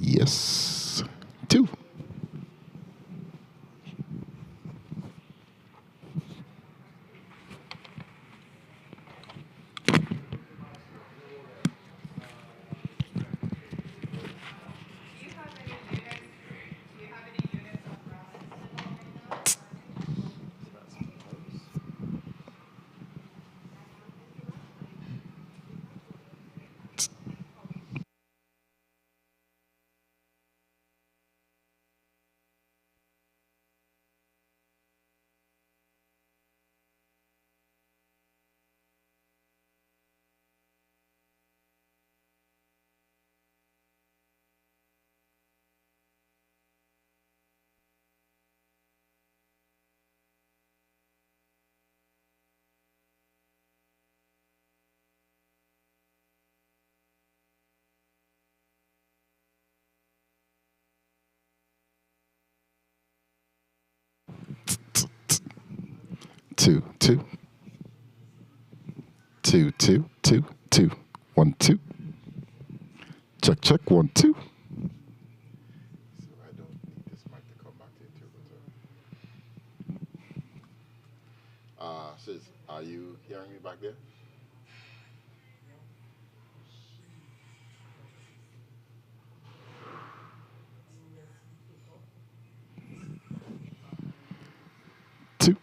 Yes. Two. Two, two, two, two, two, two. 1, 2. Check, check. 1, 2. So I don't need this mic to come back into it. Sis, are you hearing me back there? Two.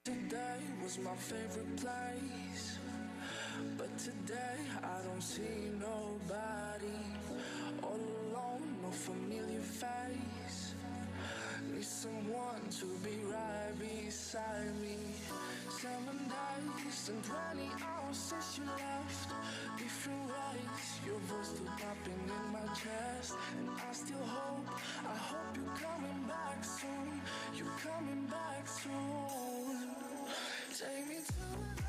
Today was my favorite place, but today I don't see nobody. All alone, no familiar face. Need someone to be right beside me. 7 days and 20 hours since you left. Different ways, your voice still popping in my chest. And I still hope, I hope you're coming back soon. You're coming back soon. Take me to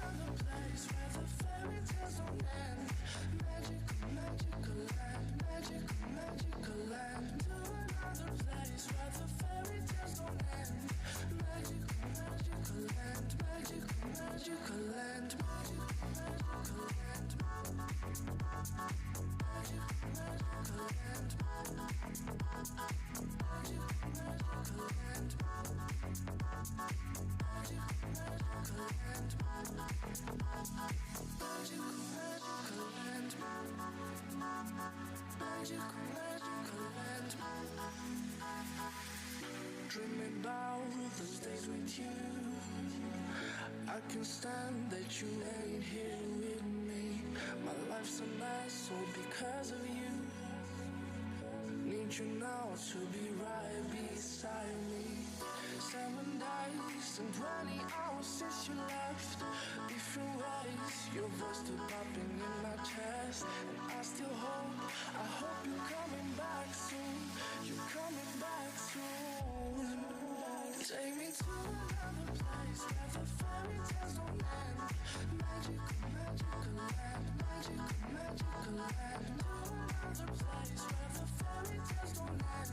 another place where the fairy tales don't end. Magical, magical land, magical, magical land. To another place where the fairy tales don't end. Magical, magical land, magical, magical land, magical, magical land. Magical, magical land. Magical, magical land. Dreaming about those days with you. I can't stand that you ain't here with me. My life's a mess all because of you. Need you now to be right beside me. 7 days and 20 hours since you left. Different ways, your voice still popping in my chest. And I still hope, I hope you're coming back soon. You're coming back soon. Take me to another place where the fairy tales don't end. Magical, magical land, magical, magical land. To another place where the fairy tales don't end.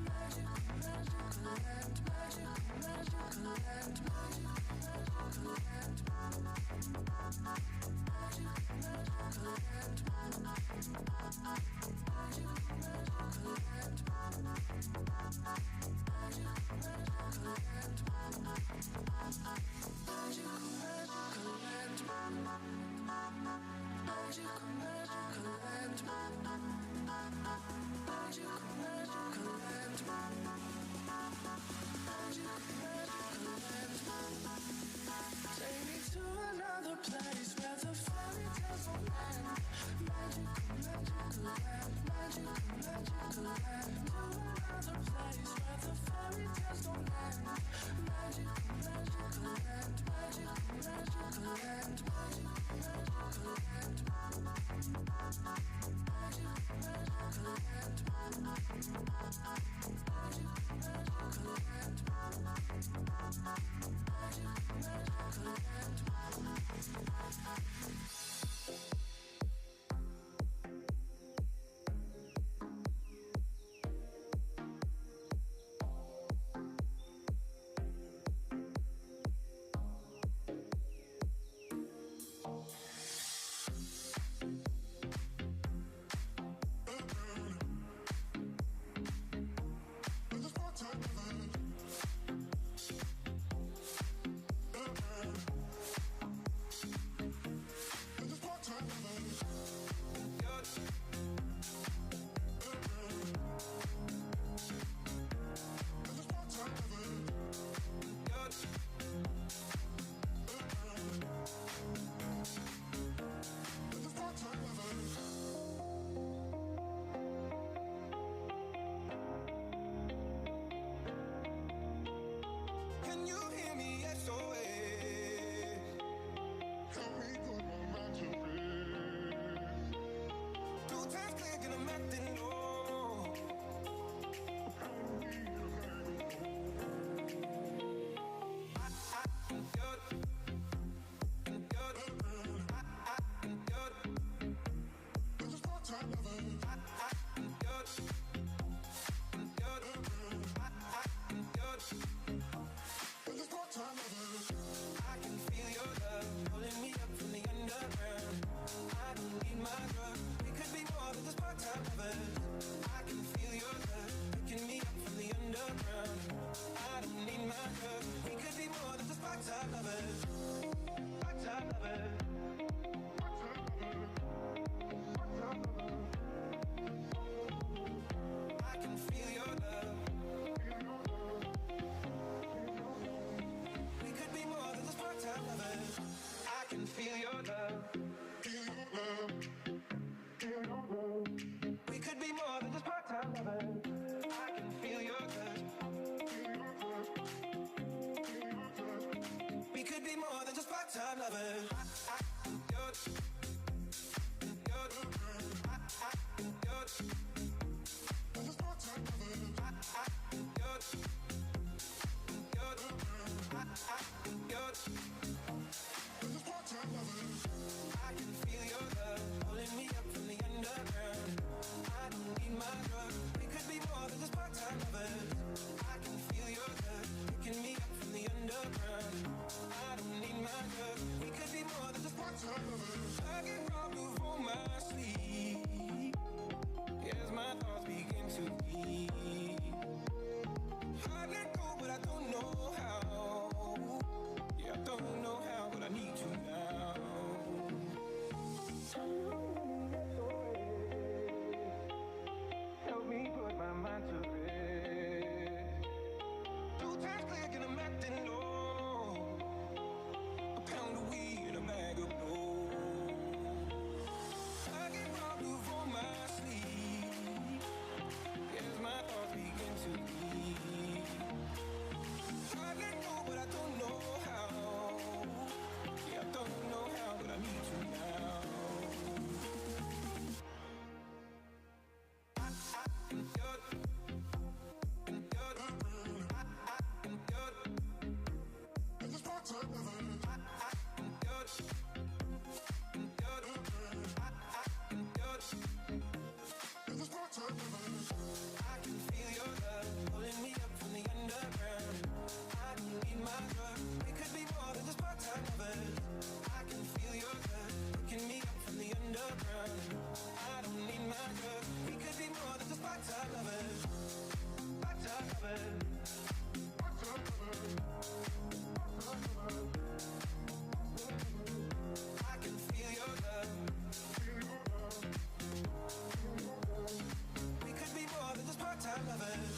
Magical, magical land, magical, magical land, magical, magical land. Magical, magical land. Magical, magical land. Magical, magical land. part-time lovers. I can feel your love pulling me up from the underground. I don't need my drug. We could be more than just part-time lovers. I can feel your love picking me up from the underground. I don't need my drug. We could be more than just part-time lovers. I get robbed before my sleep as my thoughts begin to leave. I let go, but I don't know how. Yeah, I don't know how, but I need to now. Help me put my mind to rest. 2 times click and I'm acting low. A pound of weed and a bag of blow. I get robbed before my sleep as my thoughts begin to leave. I let go, but I don't know how. Yeah, I don't know how, but I need to now. I can feel your love pulling me up from the underground. I don't need my drug. We could be more than just part-time lovers. I can feel your love picking me up from the underground. I don't need my drug. We could be more than just part-time lovers. Part-time lovers. Part-time lovers. I can feel your love. We could be more than just part-time lovers.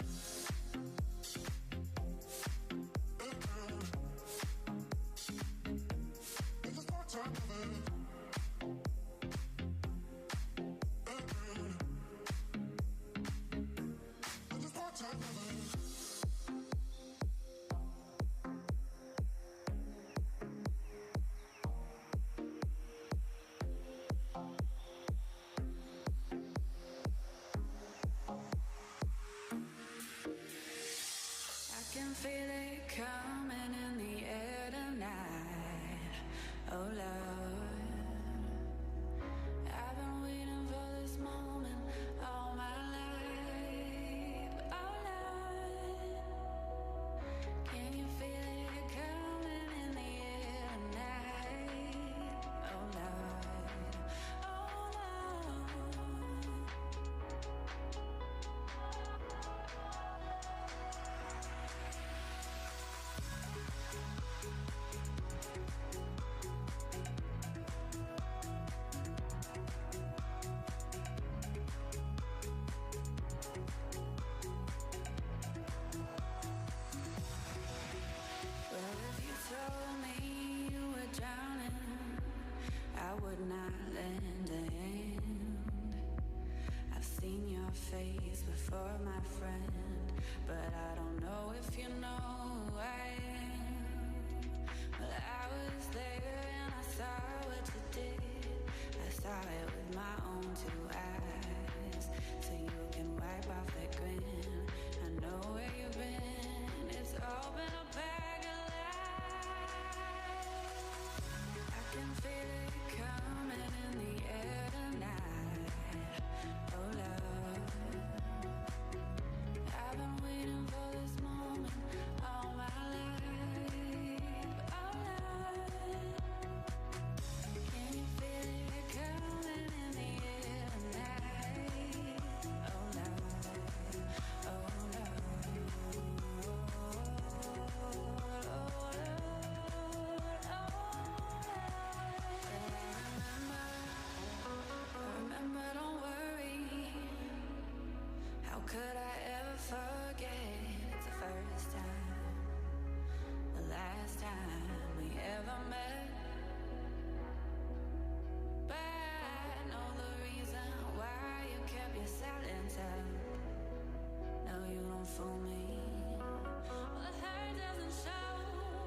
Well, the hurt doesn't show,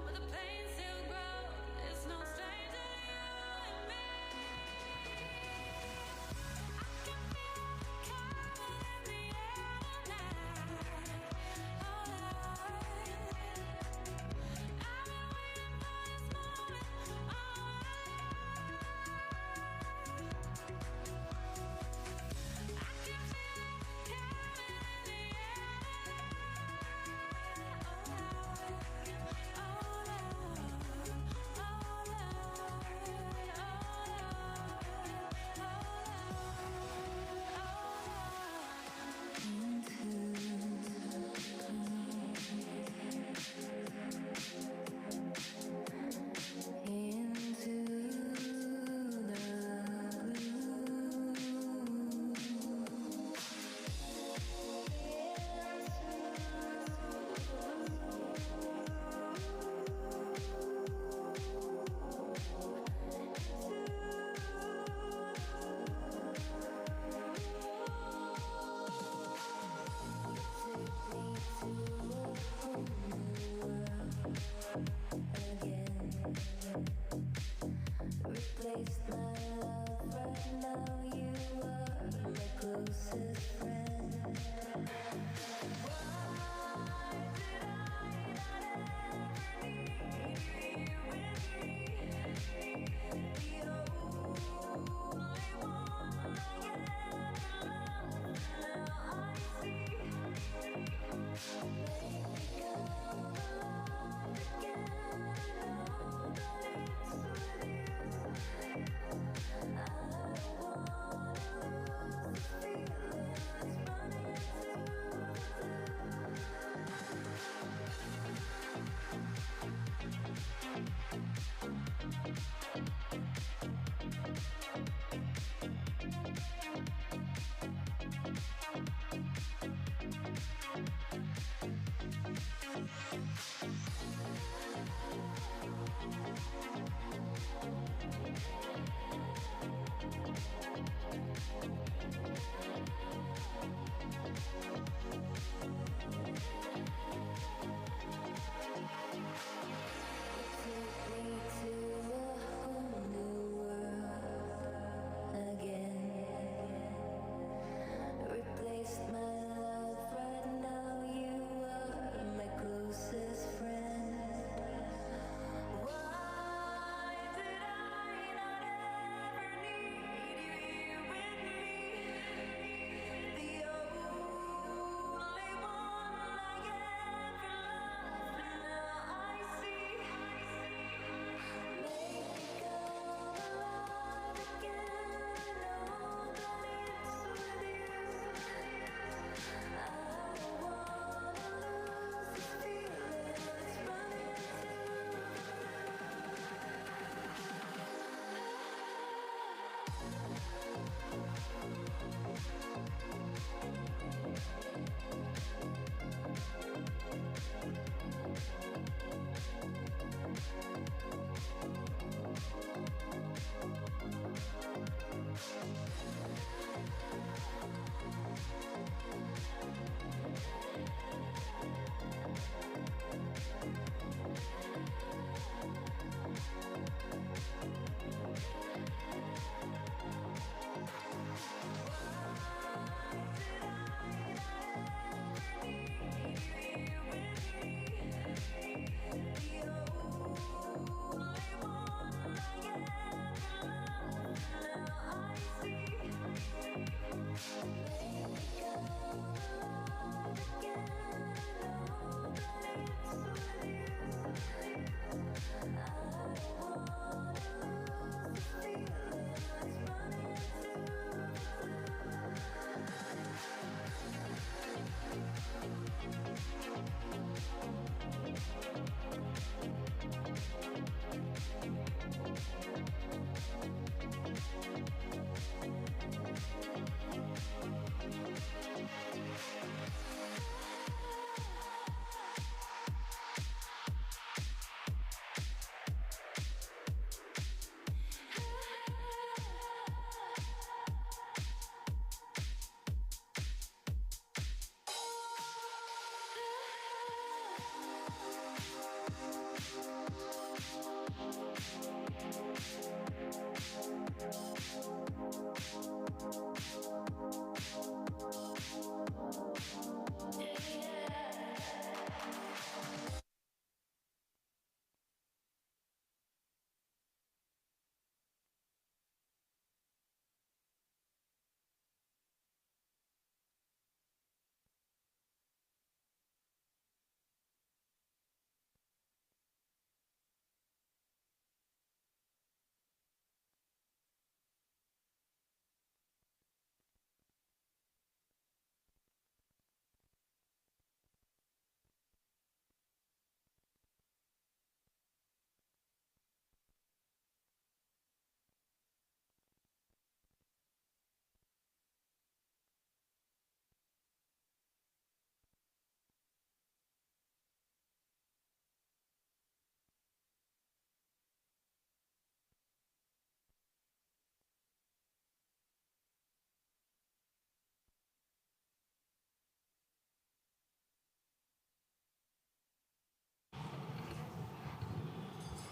but the pain still grows. It's no stranger.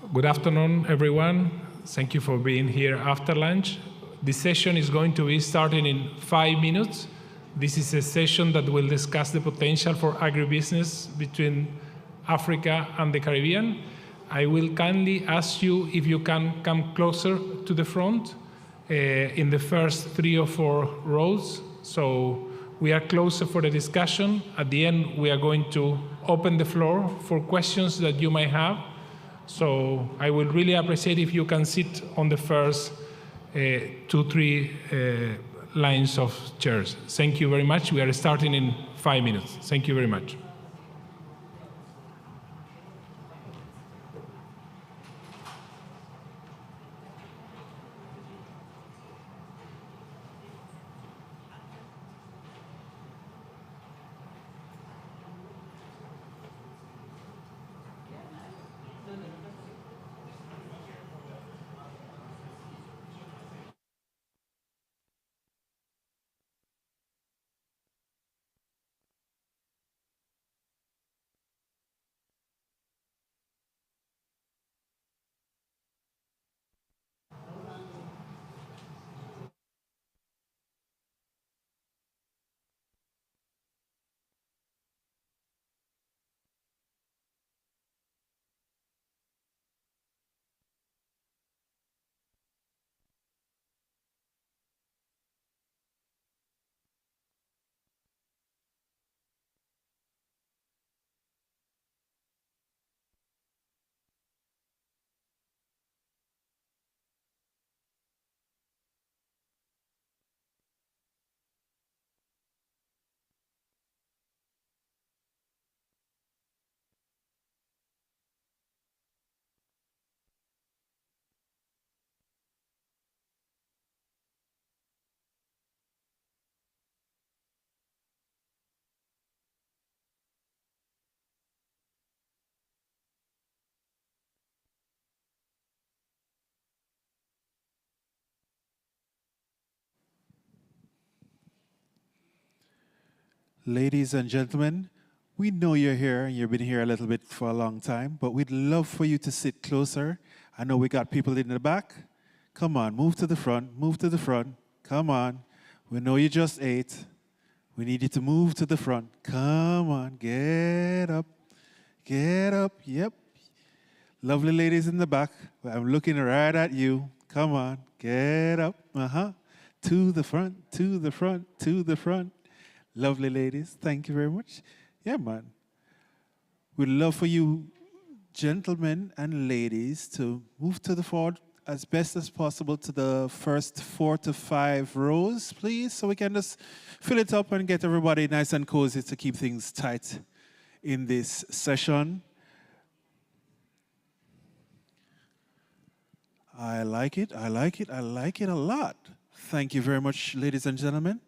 Good afternoon, everyone. Thank you for being here after lunch. This session is going to be starting in 5 minutes. This is a session that will discuss the potential for agribusiness between Africa and the Caribbean. I will kindly ask you if you can come closer to the front in the first 3 or 4 rows. So we are closer for the discussion. At the end, we are going to open the floor for questions that you might have. So I would really appreciate if you can sit on the first 2, 3 lines of chairs. Thank you very much. We are starting in 5 minutes. Thank you very much. Ladies and gentlemen, we know you're here and you've been here a little bit for a long time, but we'd love for you to sit closer. I know we got people in the back. Come on, move to the front, move to the front. Come on. We know you just ate. We need you to move to the front. Come on, get up. Get up. Yep. Lovely ladies in the back. I'm looking right at you. Come on, get up. To the front, to the front, to the front. Lovely ladies, thank you very much. Yeah, man. We'd love for you, gentlemen and ladies, to move to the forward as best as possible to the first 4 to 5 rows, please, so we can just fill it up and get everybody nice and cozy to keep things tight in this session. I like it, I like it, I like it a lot. Thank you very much, ladies and gentlemen.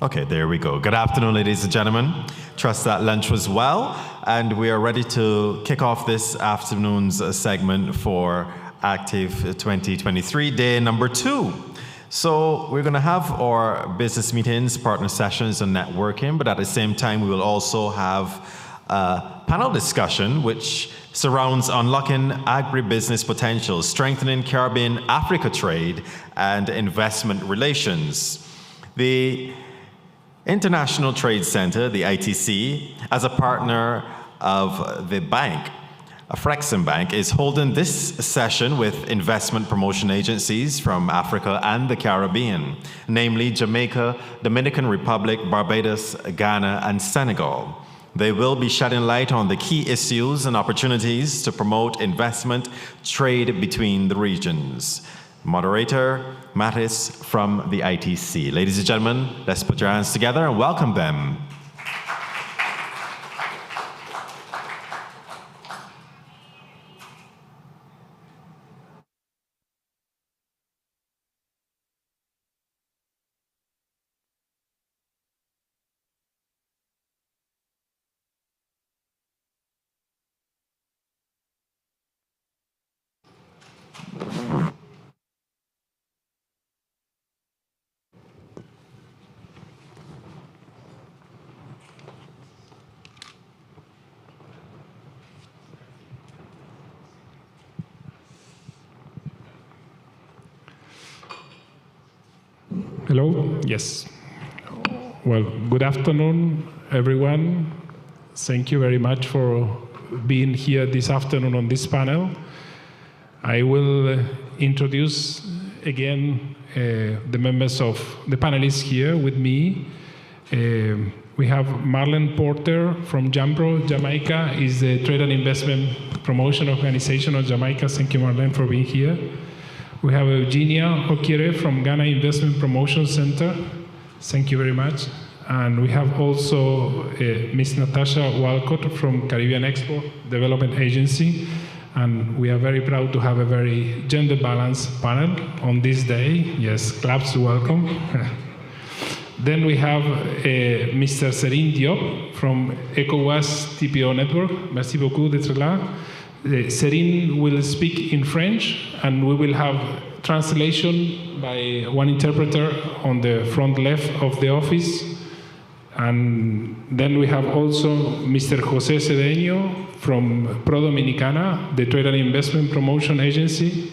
Okay, there we go. Good afternoon, ladies and gentlemen. Trust that lunch was well, and we are ready to kick off this afternoon's segment for ACTIF 2023, day number 2. So we're going to have our business meetings, partner sessions, and networking, but at the same time, we will also have a panel discussion which surrounds unlocking agribusiness potential, strengthening Caribbean-Africa trade, and investment relations. The International Trade Center, the ITC, as a partner of the bank, Frexim Bank, is holding this session with investment promotion agencies from Africa and the Caribbean, namely Jamaica, Dominican Republic, Barbados, Ghana, and Senegal. They will be shedding light on the key issues and opportunities to promote investment trade between the regions. Moderator Mattis from the ITC. Ladies and gentlemen, let's put your hands together and welcome them. Hello? Yes. Well, good afternoon, everyone. Thank you very much for being here this afternoon on this panel. I will introduce again the members of the panelists here with me. We have Marlene Porter from JAMPRO. Jamaica is the Trade and Investment Promotion Organization of Jamaica. Thank you, Marlene, for being here. We have Eugenia Okire from Ghana Investment Promotion Center. Thank you very much. And we have also Ms. Natasha Walcott from Caribbean Expo Development Agency. And we are very proud to have a very gender-balanced panel on this day. Yes, claps to welcome. Then we have Mr. Serine Diop from ECOWAS TPO Network. Merci beaucoup d'être là. Serine will speak in French, and we will have translation by one interpreter on the front left of the office. And then we have also Mr. José Cedeño from Pro Dominicana, the Trade and Investment Promotion Agency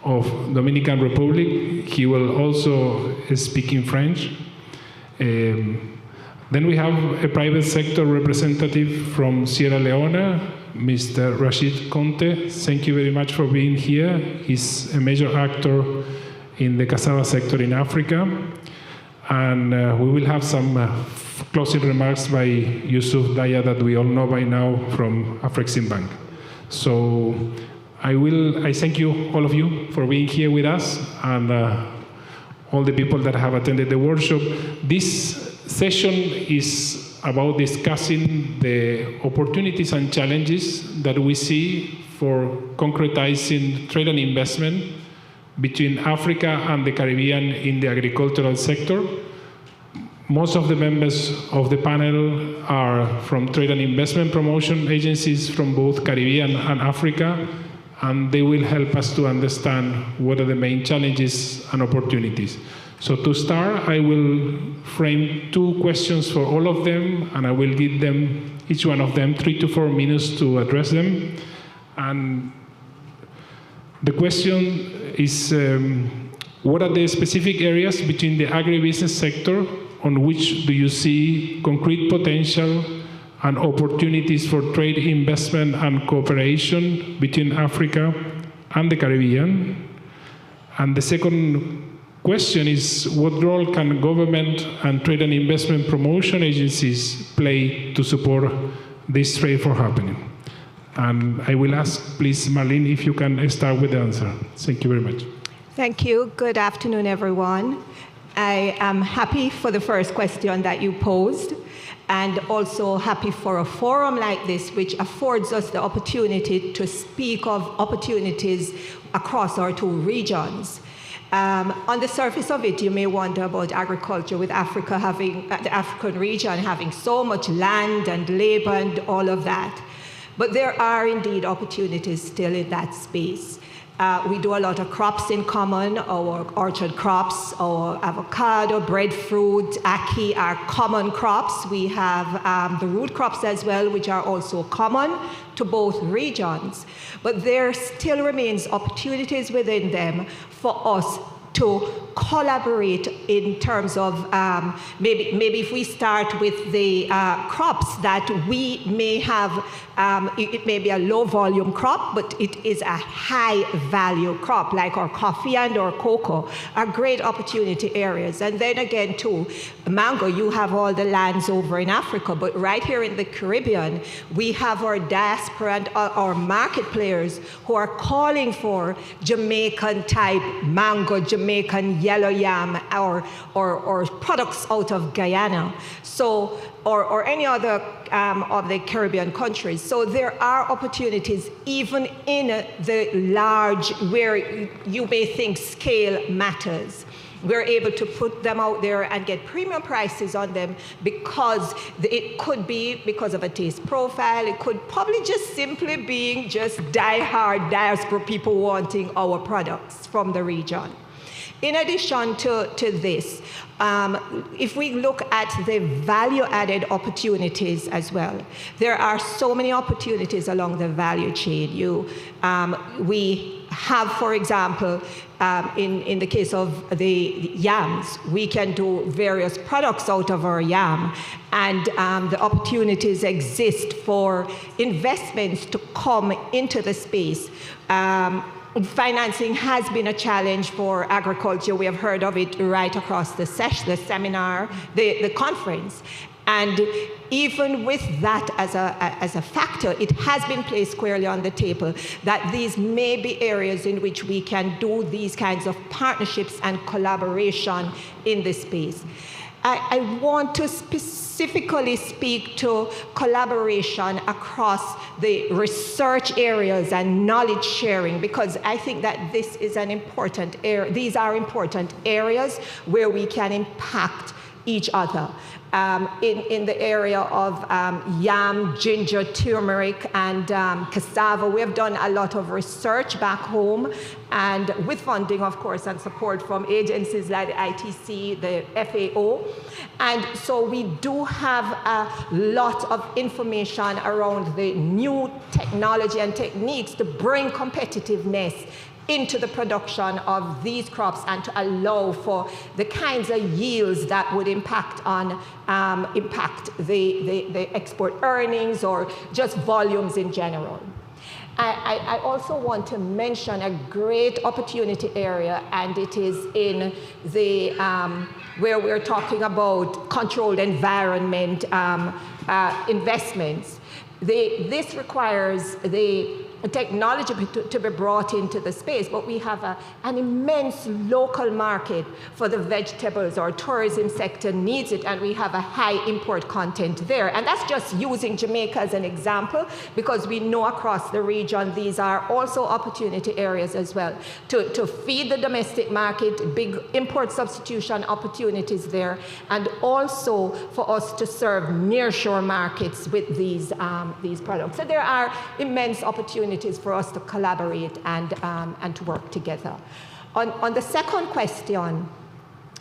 of Dominican Republic. He will also speak in French. Then we have a private sector representative from Sierra Leone, Mr. Rashid Conte. Thank you very much for being here. He's a major actor in the cassava sector in Africa. And we will have some closing remarks by Yusuf Daya that we all know by now from Frexim Bank. So I thank you, all of you, for being here with us, and all the people that have attended the workshop. This session is about discussing the opportunities and challenges that we see for concretizing trade and investment between Africa and the Caribbean in the agricultural sector. Most of the members of the panel are from trade and investment promotion agencies from both Caribbean and Africa, and they will help us to understand what are the main challenges and opportunities. So to start, I will frame 2 questions for all of them, and I will give them, each one of them, 3 to 4 minutes to address them. And the question is, what are the specific areas between the agribusiness sector on which do you see concrete potential and opportunities for trade, investment, and cooperation between Africa and the Caribbean? And the second question is, what role can government and trade and investment promotion agencies play to support this trade from happening? And I will ask, please, Marlene, if you can start with the answer. Thank you very much. Thank you. Good afternoon, everyone. I am happy for the first question that you posed, and also happy for a forum like this, which affords us the opportunity to speak of opportunities across our 2 regions. On the surface of it, you may wonder about agriculture, with Africa having, the African region having so much land and labor and all of that. But there are indeed opportunities still in that space. We do a lot of crops in common, our orchard crops, our avocado, breadfruit, ackee are common crops. We have the root crops as well, which are also common to both regions. But there still remains opportunities within them for us to collaborate in terms of maybe if we start with the crops that we may have, it may be a low volume crop, but it is a high value crop, like our coffee and our cocoa are great opportunity areas. And then again too, mango, you have all the lands over in Africa, but right here in the Caribbean, we have our diaspora and our market players who are calling for Jamaican type mango, Jamaican yellow yam, or products out of Guyana, so or any other of the Caribbean countries. So there are opportunities even in the large, where you may think scale matters. We're able to put them out there and get premium prices on them because it could be because of a taste profile. It could probably just simply being just die-hard diaspora people wanting our products from the region. In addition to this, if we look at the value-added opportunities as well, there are so many opportunities along the value chain. We have, for example, in the case of the yams, we can do various products out of our yam, and the opportunities exist for investments to come into the space. Financing has been a challenge for agriculture. We have heard of it right across the seminar, the conference. And even with that as a factor, it has been placed squarely on the table that these may be areas in which we can do these kinds of partnerships and collaboration in this space. I want to specifically speak to collaboration across the research areas and knowledge sharing, because I think that this is an important area. These are important areas where we can impact each other. In the area of yam, ginger, turmeric, and cassava, we have done a lot of research back home, and with funding, of course, and support from agencies like the ITC, the FAO. And so we do have a lot of information around the new technology and techniques to bring competitiveness into the production of these crops and to allow for the kinds of yields that would impact the export earnings or just volumes in general. I also want to mention a great opportunity area, and it is in the where we're talking about controlled environment investments. This requires the technology to be brought into the space, but we have an immense local market for the vegetables. Our tourism sector needs it, and we have a high import content there. And that's just using Jamaica as an example, because we know across the region these are also opportunity areas as well to feed the domestic market, big import substitution opportunities there, and also for us to serve nearshore markets with these products. So there are immense opportunities for us to collaborate and to work together. On the second question,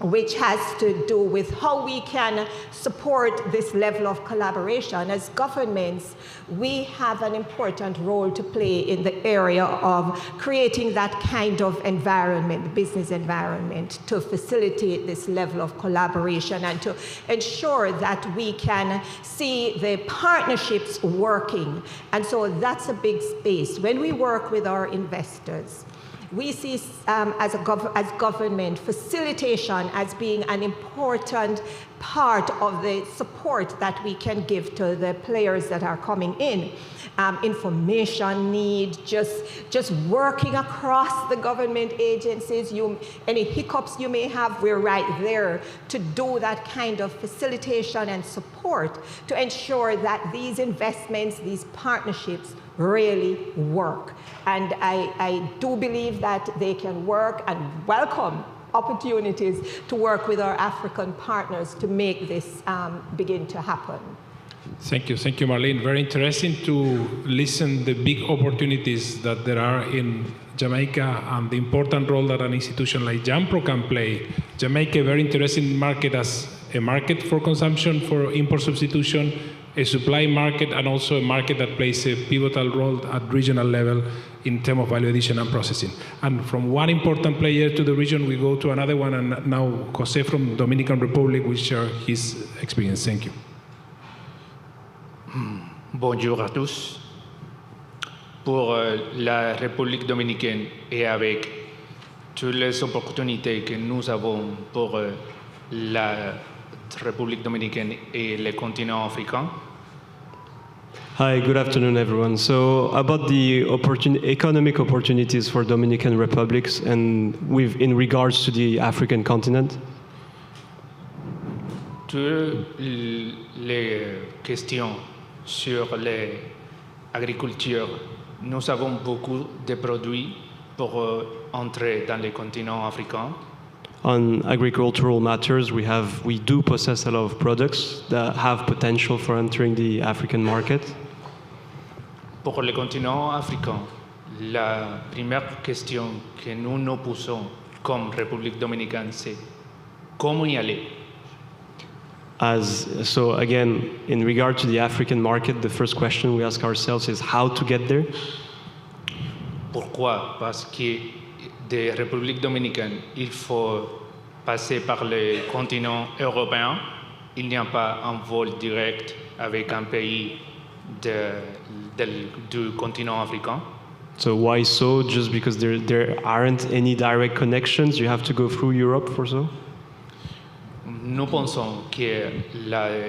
which has to do with how we can support this level of collaboration. As governments, we have an important role to play in the area of creating that kind of environment, business environment, to facilitate this level of collaboration and to ensure that we can see the partnerships working. And so that's a big space. When we work with our investors, we see as government facilitation as being an important part of the support that we can give to the players that are coming in. Information need, just working across the government agencies. Any hiccups you may have, we're right there to do that kind of facilitation and support to ensure that these investments, these partnerships really work. And I do believe that they can work, and welcome opportunities to work with our African partners to make this begin to happen. Thank you, Marlene. Very interesting to listen the big opportunities that there are in Jamaica and the important role that an institution like JAMPRO can play. Jamaica, a very interesting market as a market for consumption, for import substitution, a supply market, and also a market that plays a pivotal role at regional level in terms of value addition and processing. And from one important player to the region, we go to another one, and now Jose from Dominican Republic will share his experience. Thank you. Bonjour à tous. Pour la République dominicaine et avec toutes les opportunités que nous avons pour la République dominicaine et le continent africain. Hi, good afternoon, everyone. So about the economic opportunities for Dominican republics and in regards to the African continent. Toutes les questions sur l'agriculture, nous avons beaucoup de produits pour entrer dans le continent africain. On agricultural matters, we do possess a lot of products that have potential for entering the African market. Pour le continent africain, la première question que nous nous posons comme République dominicaine, c'est comment y aller? So again, in regard to the African market, the first question we ask ourselves is how to get there. Pourquoi? Parce que de République dominicaine, il faut passer par le continent européen. Il n'y a pas un vol direct avec un pays du continent africain. So why so? Just because there aren't any direct connections, you have to go through Europe for so? Nous pensons que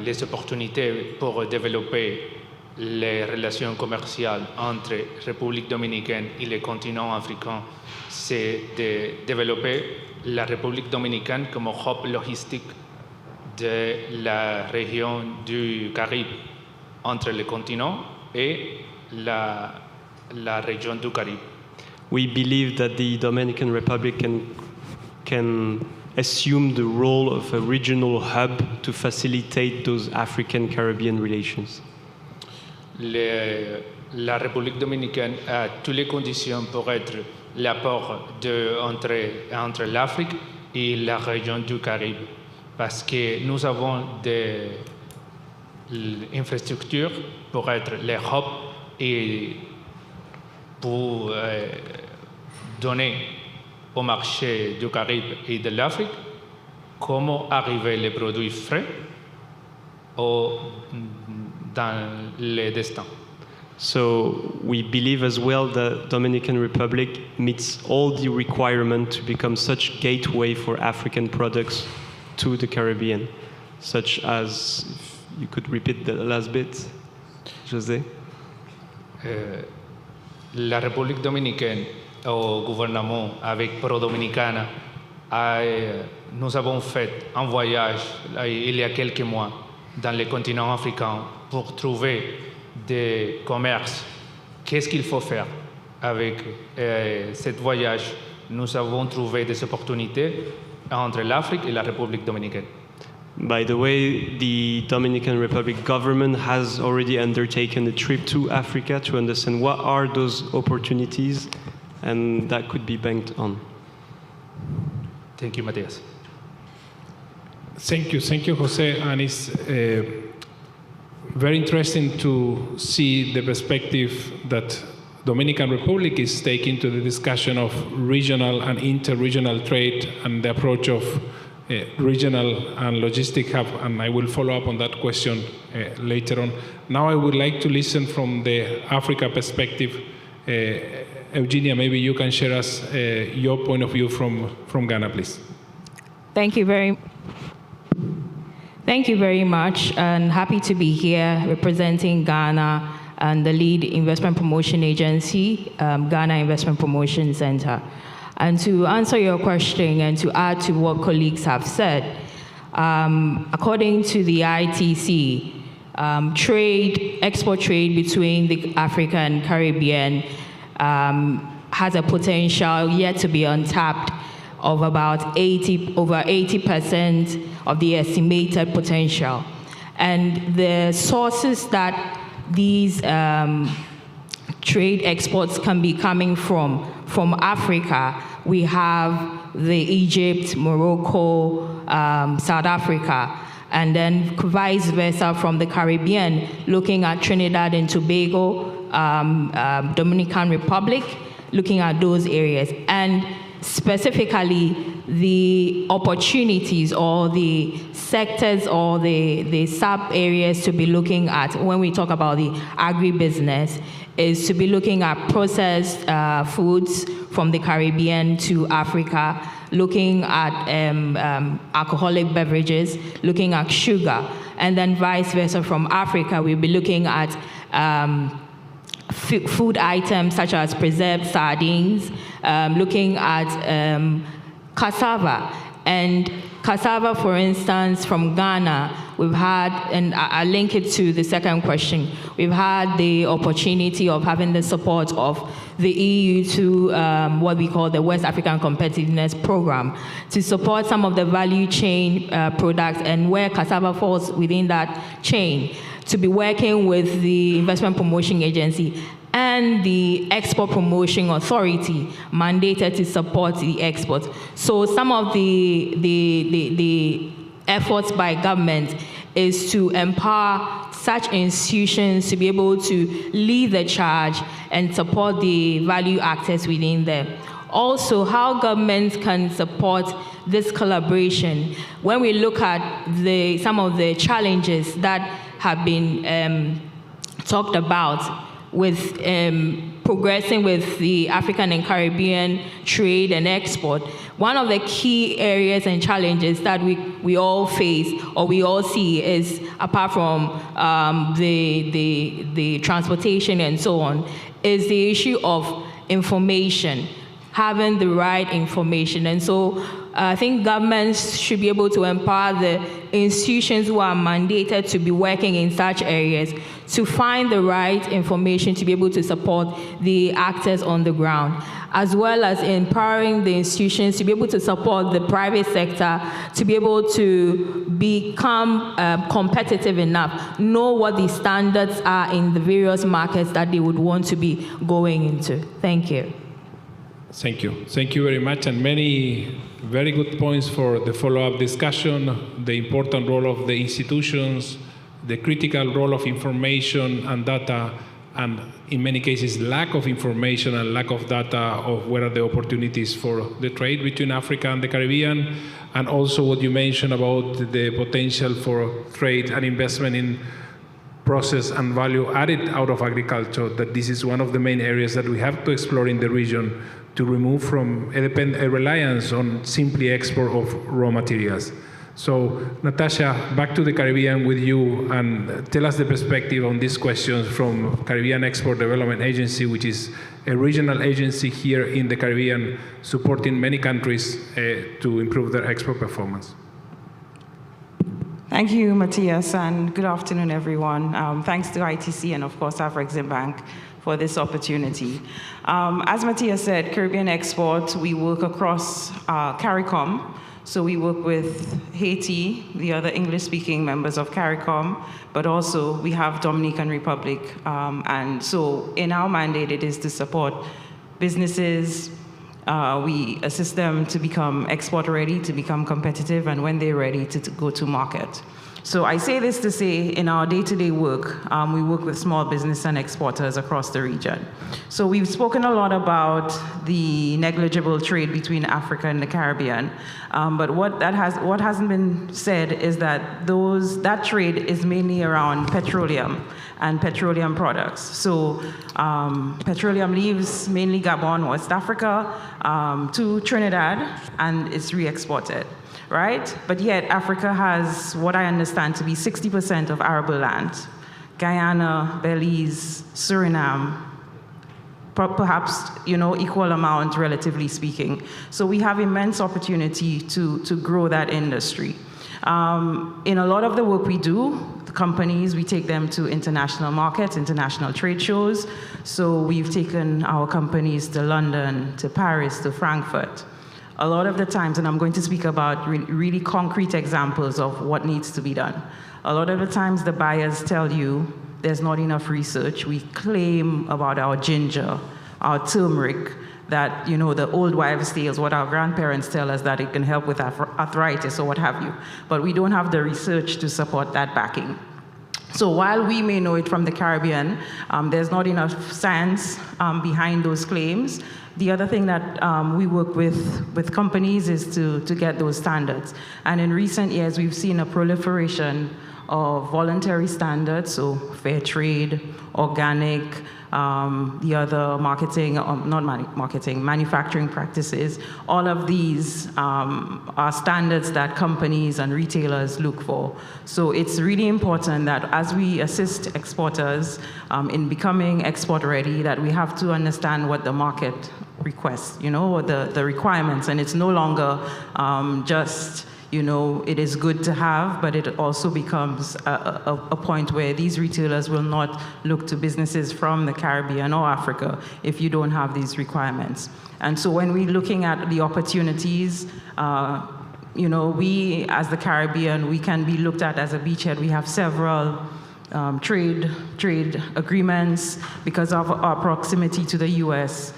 les opportunités pour développer les relations commerciales entre République dominicaine et le continent africain, c'est de développer la République dominicaine comme hub logistique de la région du Caraïbe entre le continent et la région du Caraïbe. We believe that the Dominican Republic can assume the role of a regional hub to facilitate those African-Caribbean relations. La République dominicaine a toutes les conditions pour être l'apport entre l'Afrique et la région du Caraïbe, parce que nous avons des infrastructures pour être les hubs et pour donner au marché du Caraïbe et de l'Afrique comment arriver les produits frais dans le destin. So we believe as well that Dominican Republic meets all the requirements to become such gateway for African products to the Caribbean, such as, if you could repeat the last bit, José. La République dominicaine au gouvernement avec Pro Dominicana, nous avons fait un voyage il y a quelques mois dans le continent africain pour trouver des commerces. Qu'est-ce qu'il faut faire avec ce voyage? Nous avons trouvé des opportunités entre l'Afrique et la République dominicaine. By the way, the Dominican Republic government has already undertaken a trip to Africa to understand what are those opportunities, and that could be banked on. Thank you, Matthias. Thank you, Jose. And it's very interesting to see the perspective that Dominican Republic is taking to the discussion of regional and inter-regional trade and the approach of regional and logistic hub. And I will follow up on that question later on. Now I would like to listen from the Africa perspective. Eugenia, maybe you can share us your point of view from Ghana, please. Thank you very Thank you very much, and happy to be here representing Ghana and the lead investment promotion agency, Ghana Investment Promotion Center. And to answer your question and to add to what colleagues have said, according to the ITC, export trade between the Africa and Caribbean has a potential yet to be untapped of about over 80% of the estimated potential. And the sources that these trade exports can be coming from Africa, we have the Egypt, Morocco, South Africa, and then vice versa from the Caribbean, looking at Trinidad and Tobago, Dominican Republic, looking at those areas. And specifically, the opportunities or the sectors or the sub-areas to be looking at when we talk about the agribusiness is to be looking at processed foods from the Caribbean to Africa, looking at alcoholic beverages, looking at sugar, and then vice versa from Africa, we'll be looking at food items such as preserved sardines, looking at cassava. And cassava, for instance, from Ghana, we've had, and I link it to the second question, we've had the opportunity of having the support of the EU to what we call the West African Competitiveness Program to support some of the value chain products and where cassava falls within that chain, to be working with the Investment Promotion Agency and the Export Promotion Authority mandated to support the exports. So some of the efforts by government is to empower such institutions to be able to lead the charge and support the value actors within them. Also, how governments can support this collaboration. When we look at some of the challenges that have been talked about with progressing with the African and Caribbean trade and export, one of the key areas and challenges that we all face or we all see is, apart from the transportation and so on, is the issue of information, having the right information. And so I think governments should be able to empower the institutions who are mandated to be working in such areas to find the right information to be able to support the actors on the ground, as well as empowering the institutions to be able to support the private sector to be able to become competitive enough, know what the standards are in the various markets that they would want to be going into. Thank you. Thank you. Thank you very much, and many very good points for the follow-up discussion, the important role of the institutions, the critical role of information and data, and in many cases, lack of information and lack of data of where are the opportunities for the trade between Africa and the Caribbean, and also what you mentioned about the potential for trade and investment in process and value added out of agriculture, that this is one of the main areas that we have to explore in the region to remove from a reliance on simply export of raw materials. So, Natasha, back to the Caribbean with you, and tell us the perspective on these questions from Caribbean Export Development Agency, which is a regional agency here in the Caribbean, supporting many countries to improve their export performance. Thank you, Matthias, and good afternoon, everyone. Thanks to ITC and, of course, Afreximbank for this opportunity. As Matthias said, Caribbean Export, we work across CARICOM. So we work with Haiti, the other English-speaking members of CARICOM, but also we have Dominican Republic. And so in our mandate, it is to support businesses. We assist them to become export-ready, to become competitive, and when they're ready, to go to market. So I say this to say, in our day-to-day work, we work with small business and exporters across the region. So we've spoken a lot about the negligible trade between Africa and the Caribbean, but what hasn't been said is that that trade is mainly around petroleum and petroleum products. So petroleum leaves mainly Gabon, West Africa, to Trinidad, and it's re-exported. Right? But yet Africa has, what I understand, understand to be 60% of arable land. Guyana, Belize, Suriname, perhaps, equal amount, relatively speaking. So we have immense opportunity to grow that industry. In a lot of the work we do, the companies, we take them to international markets, international trade shows. So we've taken our companies to London, to Paris, to Frankfurt. A lot of the times, and I'm going to speak about really concrete examples of what needs to be done. A lot of the times the buyers tell you there's not enough research. We claim about our ginger, our turmeric, that, the old wives' tales, what our grandparents tell us, that it can help with arthritis or what have you. But we don't have the research to support that backing. So while we may know it from the Caribbean, there's not enough science behind those claims. The other thing that we work with companies is to get those standards. And in recent years, we've seen a proliferation of voluntary standards, so fair trade, organic, the other manufacturing practices. All of these are standards that companies and retailers look for. So it's really important that as we assist exporters in becoming export ready, that we have to understand what the market requests, the requirements. And it's no longer just, it is good to have, but it also becomes a point where these retailers will not look to businesses from the Caribbean or Africa if you don't have these requirements. And so when we're looking at the opportunities, we as the Caribbean, we can be looked at as a beachhead. We have several trade agreements because of our proximity to the US.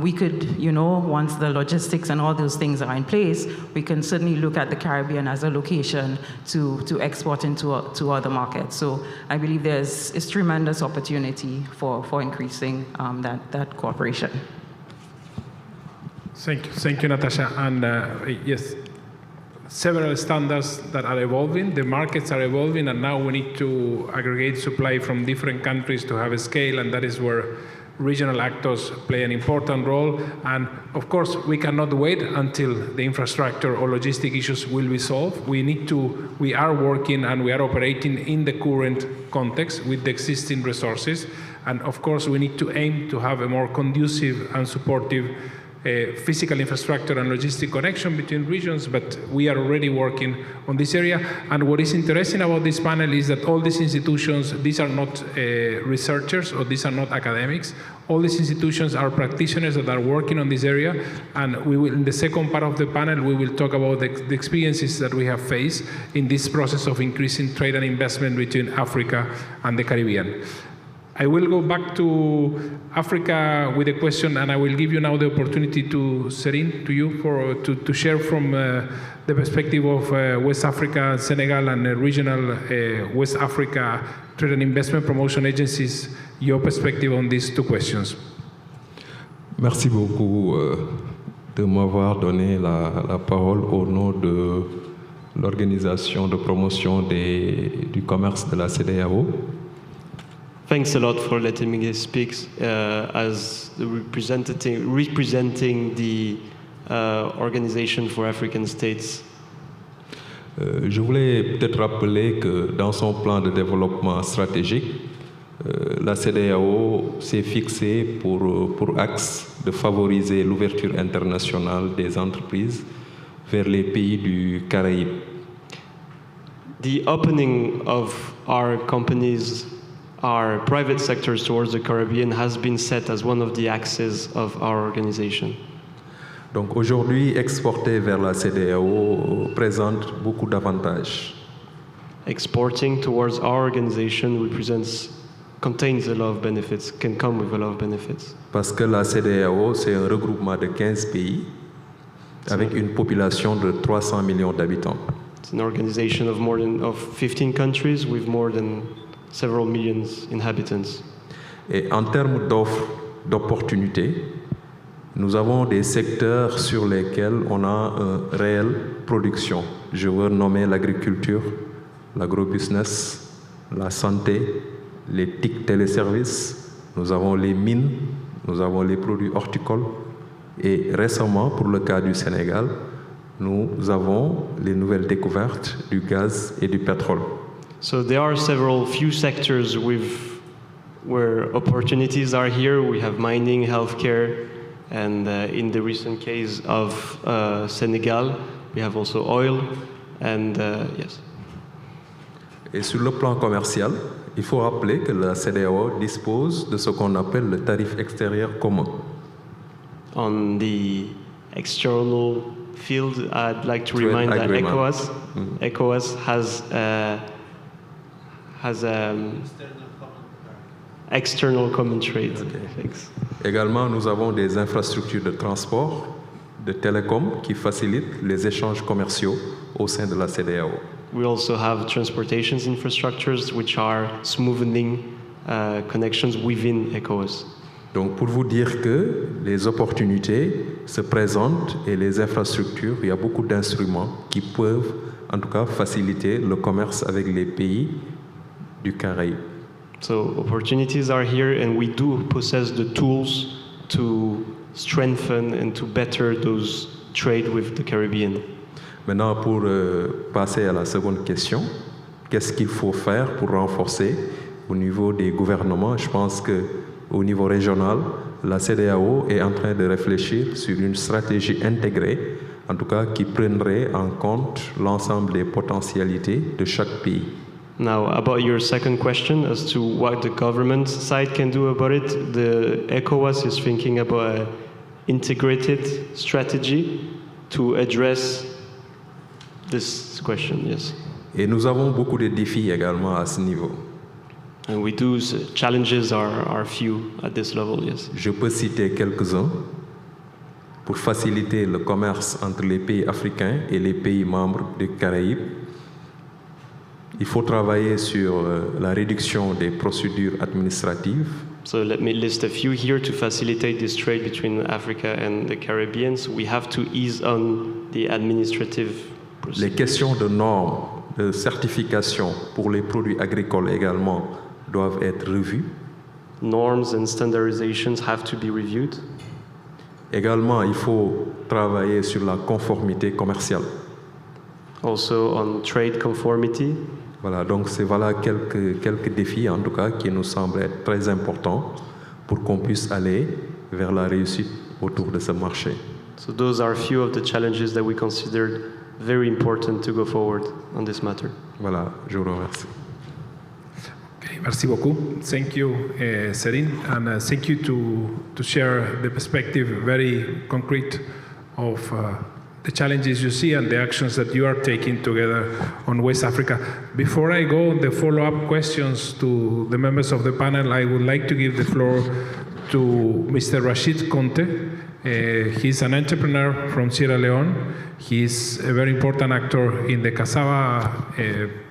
We could, once the logistics and all those things are in place, we can certainly look at the Caribbean as a location to export into other markets. So I believe there's tremendous opportunity for increasing that cooperation. Thank you, Natasha. And yes, several standards that are evolving. The markets are evolving, and now we need to aggregate supply from different countries to have a scale, and that is where regional actors play an important role. And of course, we cannot wait until the infrastructure or logistic issues will be solved. We are working and we are operating in the current context with the existing resources. And of course, we need to aim to have a more conducive and supportive physical infrastructure and logistic connection between regions, but we are already working on this area. And what is interesting about this panel is that all these institutions, these are not researchers or these are not academics. All these institutions are practitioners that are working on this area, and we will, in the second part of the panel, we will talk about the experiences that we have faced in this process of increasing trade and investment between Africa and the Caribbean. I will go back to Africa with a question, and I will give you now the opportunity to, Serine, to you to share from the perspective of West Africa, Senegal, and regional West Africa Trade and Investment Promotion Agencies, your perspective on these two questions. Merci beaucoup de m'avoir donné la parole au nom de l'Organisation de promotion du commerce de la CEDEAO. Thanks a lot for letting me speak as representing the Organization for African States. Je voulais peut-être rappeler que dans son plan de développement stratégique, la CEDEAO s'est fixée pour axe de favoriser l'ouverture internationale des entreprises vers les pays du Caraïbe. The opening of our companies, our private sectors towards the Caribbean has been set as one of the axes of our organization. Donc aujourd'hui, exporter vers la CEDEAO présente beaucoup d'avantages. Exporting towards our organization contains a lot of benefits, can come with a lot of benefits. Parce que la CEDEAO, c'est un regroupement de 15 pays avec une population de 300 millions d'habitants. It's an organization of 15 countries with more than several millions inhabitants. Et en termes d'offres, d'opportunités, nous avons des secteurs sur lesquels on a une réelle production. Je veux nommer l'agriculture, l'agrobusiness, la santé, les TIC téléservices, nous avons les mines, nous avons les produits horticoles et récemment, pour le cas du Sénégal, nous avons les nouvelles découvertes du gaz et du pétrole. So there are few sectors where opportunities are here. We have mining, healthcare, and in the recent case of Senegal, we have also oil, and yes. Et sur le plan commercial, il faut rappeler que la CEDEAO dispose de ce qu'on appelle le tarif extérieur commun. On the external field, I'd like to Trade remind agreement. that ECOWAS has external common trade. Okay. Thanks. Également, nous avons des infrastructures de transport, de télécom qui facilitent les échanges commerciaux au sein de la CEDEAO. We also have transportation infrastructures which are smoothing connections within ECOWAS. Donc, pour vous dire que les opportunités se présentent et les infrastructures, il y a beaucoup d'instruments qui peuvent, en tout cas, faciliter le commerce avec les pays du Caraïbe. So opportunities are here, and we do possess the tools to strengthen and to better those trade with the Caribbean. Maintenant, pour passer à la seconde question, qu'est-ce qu'il faut faire pour renforcer au niveau des gouvernements? Je pense qu'au niveau régional, la CEDEAO est en train de réfléchir sur une stratégie intégrée, en tout cas qui prendrait en compte l'ensemble des potentialités de chaque pays. Now, about your second question as to what the government side can do about it, the ECOWAS is thinking about an integrated strategy to address this question, yes. Et nous avons beaucoup de défis également à ce niveau. And we do, challenges are few at this level, yes. Je peux citer quelques-uns. Pour faciliter le commerce entre les pays africains et les pays membres des Caraïbes, il faut travailler sur la réduction des procédures administratives. So let me list a few here to facilitate this trade between Africa and the Caribbean. So we have to ease on the administrative procedures. Les questions de normes, de certification pour les produits agricoles également doivent être revues. Norms and standardizations have to be reviewed. Également, il faut travailler sur la conformité commerciale. Also on trade conformity. Voilà, donc c'est quelques défis en tout cas qui nous semblent être très importants pour qu'on puisse aller vers la réussite autour de ce marché. So those are a few of the challenges that we considered very important to go forward on this matter. Voilà, je vous remercie. Okay, merci beaucoup. Thank you, Serine, and thank you to share the perspective, very concrete, of the challenges you see and the actions that you are taking together on West Africa. Before I go on the follow-up questions to the members of the panel, I would like to give the floor to Mr. Rashid Conte. He's an entrepreneur from Sierra Leone. He's a very important actor in the cassava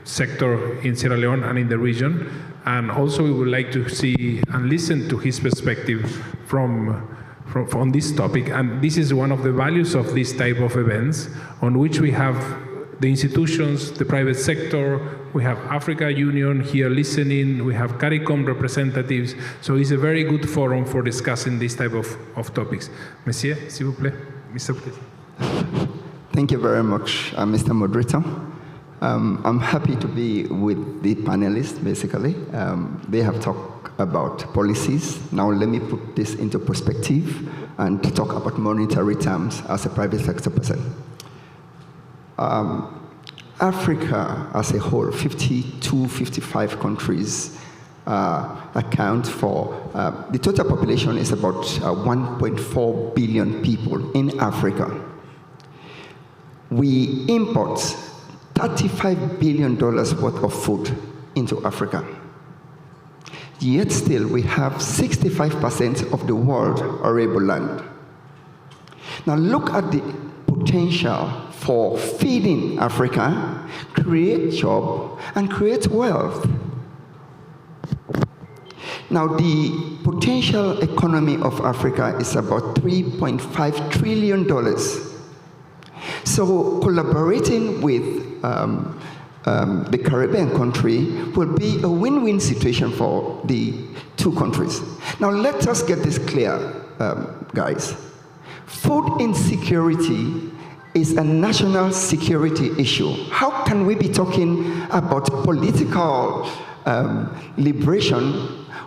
sector in Sierra Leone and in the region. And also we would like to see and listen to his perspective from this topic. And this is one of the values of this type of events, on which we have the institutions, the private sector, we have Africa Union here listening, we have CARICOM representatives, so it's a very good forum for discussing this type of topics. Monsieur, s'il vous plaît. Mr. President. Thank you very much, Mr. Moderator. I'm happy to be with the panelists, basically. They have talked about policies. Now let me put this into perspective and talk about monetary terms as a private sector person. Africa as a whole, 52, 55 countries account for, the total population is about 1.4 billion people in Africa. We import $35 billion worth of food into Africa. Yet still, we have 65% of the world arable land. Now look at the potential for feeding Africa, create jobs, and create wealth. Now the potential economy of Africa is about $3.5 trillion. So collaborating with the Caribbean country will be a win-win situation for the two countries. Now let us get this clear, guys. Food insecurity is a national security issue. How can we be talking about political liberation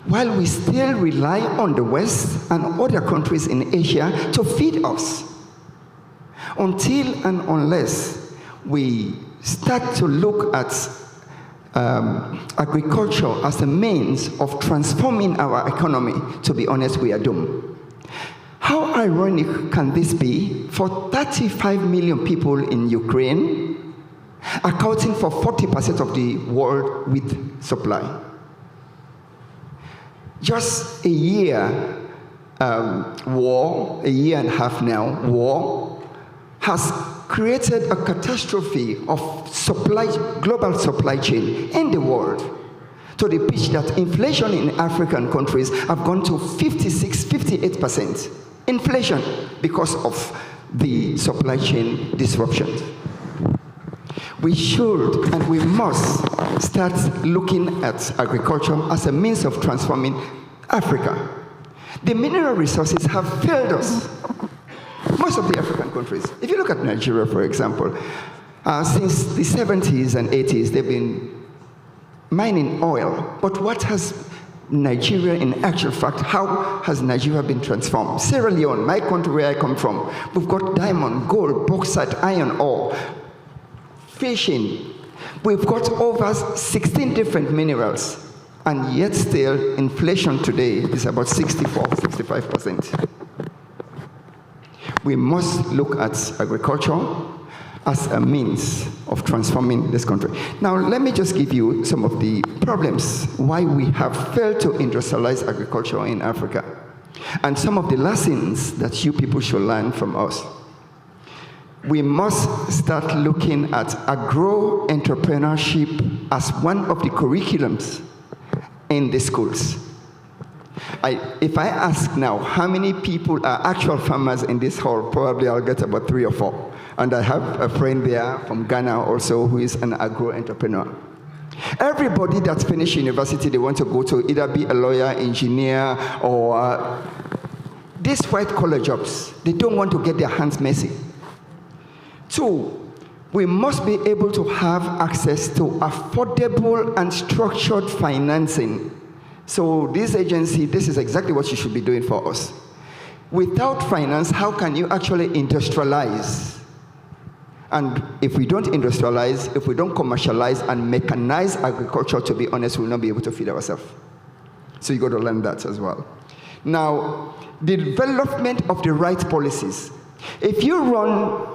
while we still rely on the West and other countries in Asia to feed us? Until and unless we start to look at agriculture as a means of transforming our economy, to be honest, we are doomed. How ironic can this be for 35 million people in Ukraine, accounting for 40% of the world wheat supply? Just a year war, a year and a half now, war, has created a catastrophe of global supply chain in the world, to the pitch that inflation in African countries have gone to 56, 58%. Inflation because of the supply chain disruptions. We should and we must start looking at agriculture as a means of transforming Africa. The mineral resources have failed us. Most of the African countries. If you look at Nigeria, for example, since the 70s and 80s, they've been mining oil. But what has Nigeria, in actual fact, how has Nigeria been transformed? Sierra Leone, my country where I come from, we've got diamond, gold, bauxite, iron ore, fishing. We've got over 16 different minerals. And yet still, inflation today is about 64, 65%. We must look at agriculture as a means of transforming this country. Now, let me just give you some of the problems why we have failed to industrialize agriculture in Africa, and some of the lessons that you people should learn from us. We must start looking at agro-entrepreneurship as one of the curriculums in the schools. If I ask now how many people are actual farmers in this hall, probably I'll get about 3 or 4. And I have a friend there from Ghana also who is an agro-entrepreneur. Everybody that's finished university, they want to go to either be a lawyer, engineer, or these white-collar jobs. They don't want to get their hands messy. 2, we must be able to have access to affordable and structured financing. So this agency, this is exactly what you should be doing for us. Without finance, how can you actually industrialize? And if we don't industrialize, if we don't commercialize and mechanize agriculture, to be honest, we'll not be able to feed ourselves. So you got to learn that as well. Now, the development of the right policies. If you run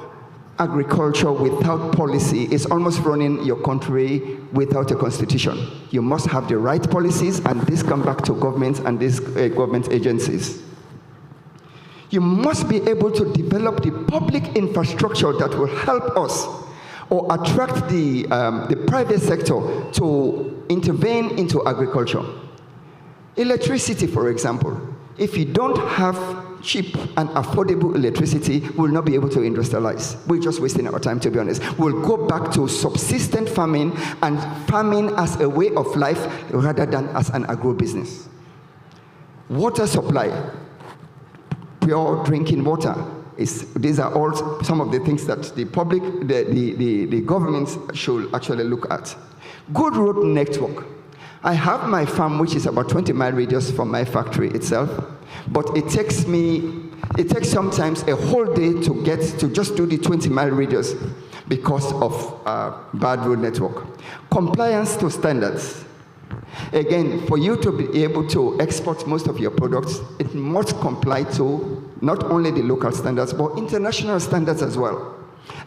agriculture without policy, it's almost running your country without a constitution. You must have the right policies, and this come back to governments and these government agencies. You must be able to develop the public infrastructure that will help us or attract the private sector to intervene into agriculture. Electricity, for example. If you don't have cheap and affordable electricity, we'll not be able to industrialize. We're just wasting our time, to be honest. We'll go back to subsistent farming and farming as a way of life rather than as an agro-business. Water supply. Pure drinking water. These are all some of the things that the public, the governments should actually look at. Good road network. I have my farm, which is about 20-mile radius from my factory itself, but it takes sometimes a whole day to get to just do the 20-mile radius because of bad road network. Compliance to standards. Again, for you to be able to export most of your products, it must comply to not only the local standards, but international standards as well.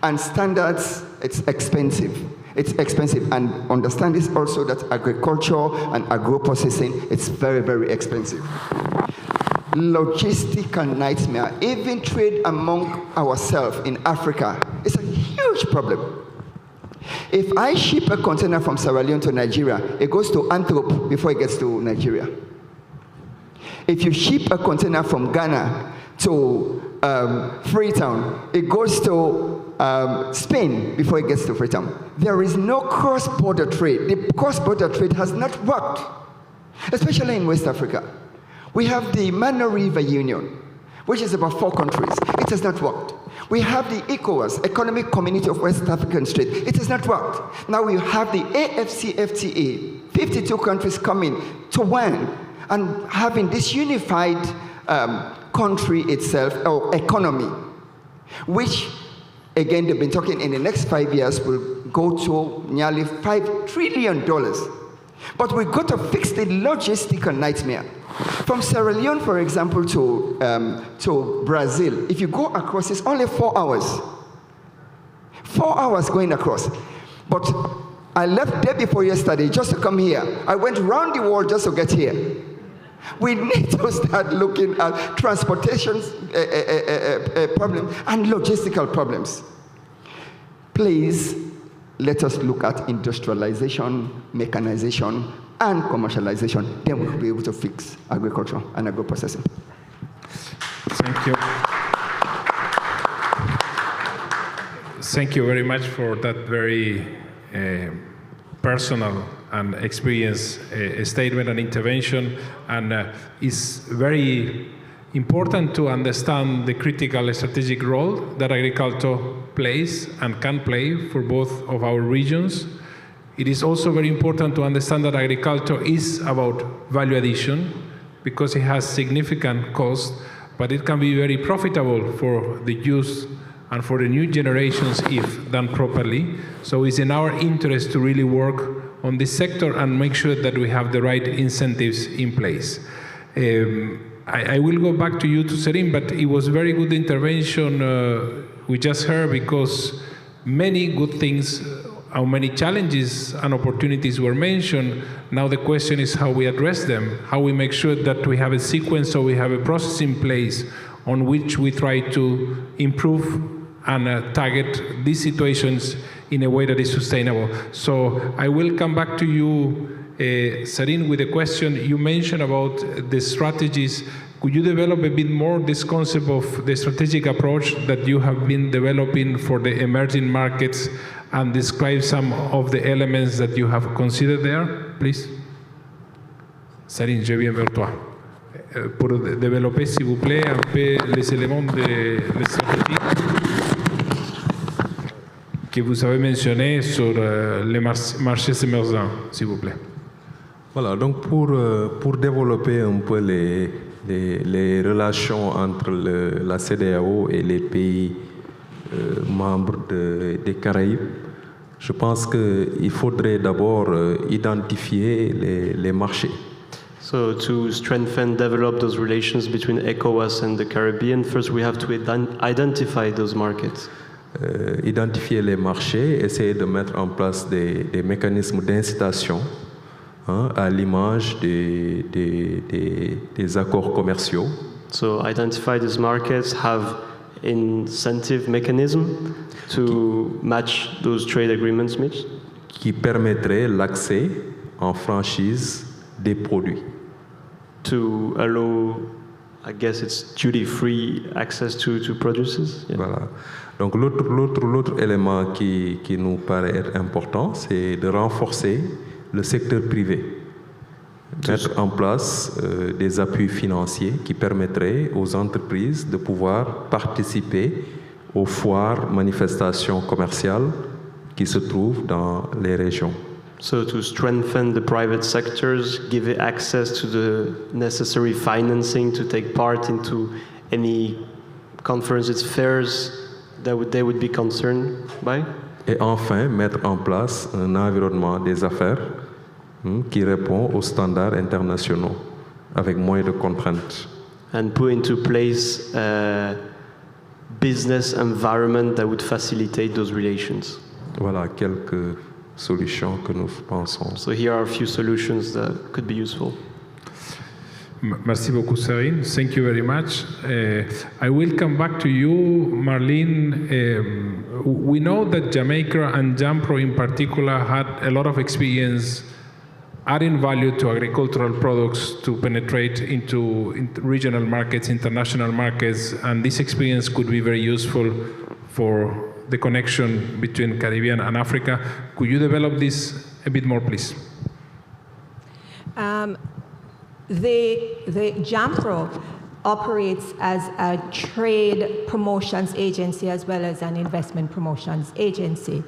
And standards, it's expensive. It's expensive. And understand this also that agriculture and agro-processing, it's very, very expensive. Logistical nightmare. Even trade among ourselves in Africa is a huge problem. If I ship a container from Sierra Leone to Nigeria, it goes to Antwerp before it gets to Nigeria. If you ship a container from Ghana to Freetown, it goes to Spain before it gets to Freetown. There is no cross-border trade. The cross-border trade has not worked, especially in West Africa. We have the Mano River Union, which is about 4 countries. It has not worked. We have the ECOWAS, Economic Community of West African States. It has not worked. Now we have the AFCFTA, 52 countries coming to one and having this unified country itself, or economy, which, again, they've been talking in the next 5 years will go to nearly $5 trillion. But we've got to fix the logistical nightmare. From Sierra Leone, for example, to Brazil, if you go across, it's only 4 hours. 4 hours going across. But I left day before yesterday just to come here. I went around the world just to get here. We need to start looking at transportation problems and logistical problems. Please, let us look at industrialization, mechanization, and commercialization. Then we'll be able to fix agriculture and agro-processing. Thank you. Thank you very much for that very personal and experienced statement and intervention. And it's very important to understand the critical strategic role that agriculture plays and can play for both of our regions. It is also very important to understand that agriculture is about value addition because it has significant cost, but it can be very profitable for the youth and for the new generations if done properly. So it's in our interest to really work on this sector and make sure that we have the right incentives in place. I will go back to you, to Serin, but it was very good intervention we just heard, because many good things, how many challenges and opportunities were mentioned. Now the question is how we address them, how we make sure that we have a sequence, so we have a process in place on which we try to improve and target these situations in a way that is sustainable. So I will come back to you, Serin, with a question. You mentioned about the strategies. Could you develop a bit more this concept of the strategic approach that you have been developing for the emerging markets and describe some of the elements that you have considered there, please? Serin, je viens vers toi. Pour développer, s'il vous plaît, un peu les éléments de la stratégie que vous avez mentionné sur les marchés émergents, s'il vous plaît. Voilà, donc pour développer un peu les relations entre la CEDEAO et les pays membres des Caraïbes, je pense qu'il faudrait d'abord identifier les marchés. So to strengthen, develop those relations between ECOWAS and the Caribbean, first we have to identify those markets. Identifier les marchés, essayer de mettre en place des mécanismes d'incitation, à l'image des accords commerciaux. So identify these markets, have incentive mechanism to match those trade agreements, Mitch, qui permettrait l'accès en franchise des produits. To allow, I guess it's duty-free access to produces. Yeah. Voilà. Donc l'autre élément qui nous paraît être important, c'est de renforcer le secteur privé. Mettre en place des appuis financiers qui permettraient aux entreprises de pouvoir participer aux foires, manifestations commerciales qui se trouvent dans les régions. So to strengthen the private sectors, give it access to the necessary financing to take part into any conferences, fairs that they would be concerned by. Et enfin, mettre en place un environnement des affaires qui répond aux standards internationaux avec moins de contraintes. And put into place a business environment that would facilitate those relations. Voilà quelques solutions que nous pensons. So here are a few solutions that could be useful. Merci beaucoup, Serin. Thank you very much. I will come back to you, Marlene. We know that Jamaica and Jampro in particular had a lot of experience adding value to agricultural products to penetrate into regional markets, international markets, and this experience could be very useful for the connection between Caribbean and Africa. Could you develop this a bit more, please? The Jampro operates as a trade promotions agency as well as an investment promotions agency.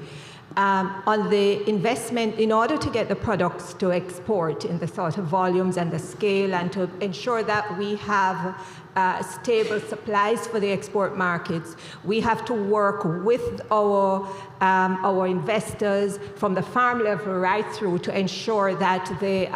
On the investment, in order to get the products to export in the sort of volumes and the scale, and to ensure that we have stable supplies for the export markets, we have to work with our investors from the farm level right through to ensure that they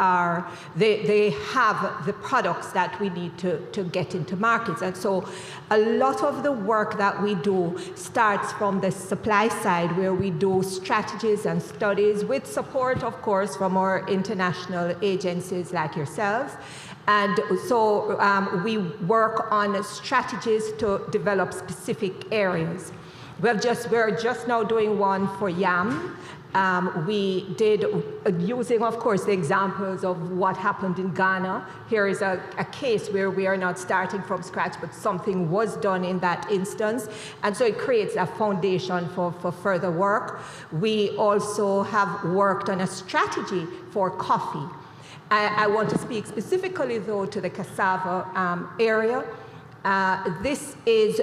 have the products that we need to get into markets. And so a lot of the work that we do starts from the supply side, where we do strategies and studies with support, of course, from our international agencies like yourselves. And so we work on strategies to develop specific areas. We're just now doing one for yam. We did, using, of course, the examples of what happened in Ghana. Here is a case where we are not starting from scratch, but something was done in that instance. And so it creates a foundation for further work. We also have worked on a strategy for coffee. I want to speak specifically, though, to the cassava area. This is,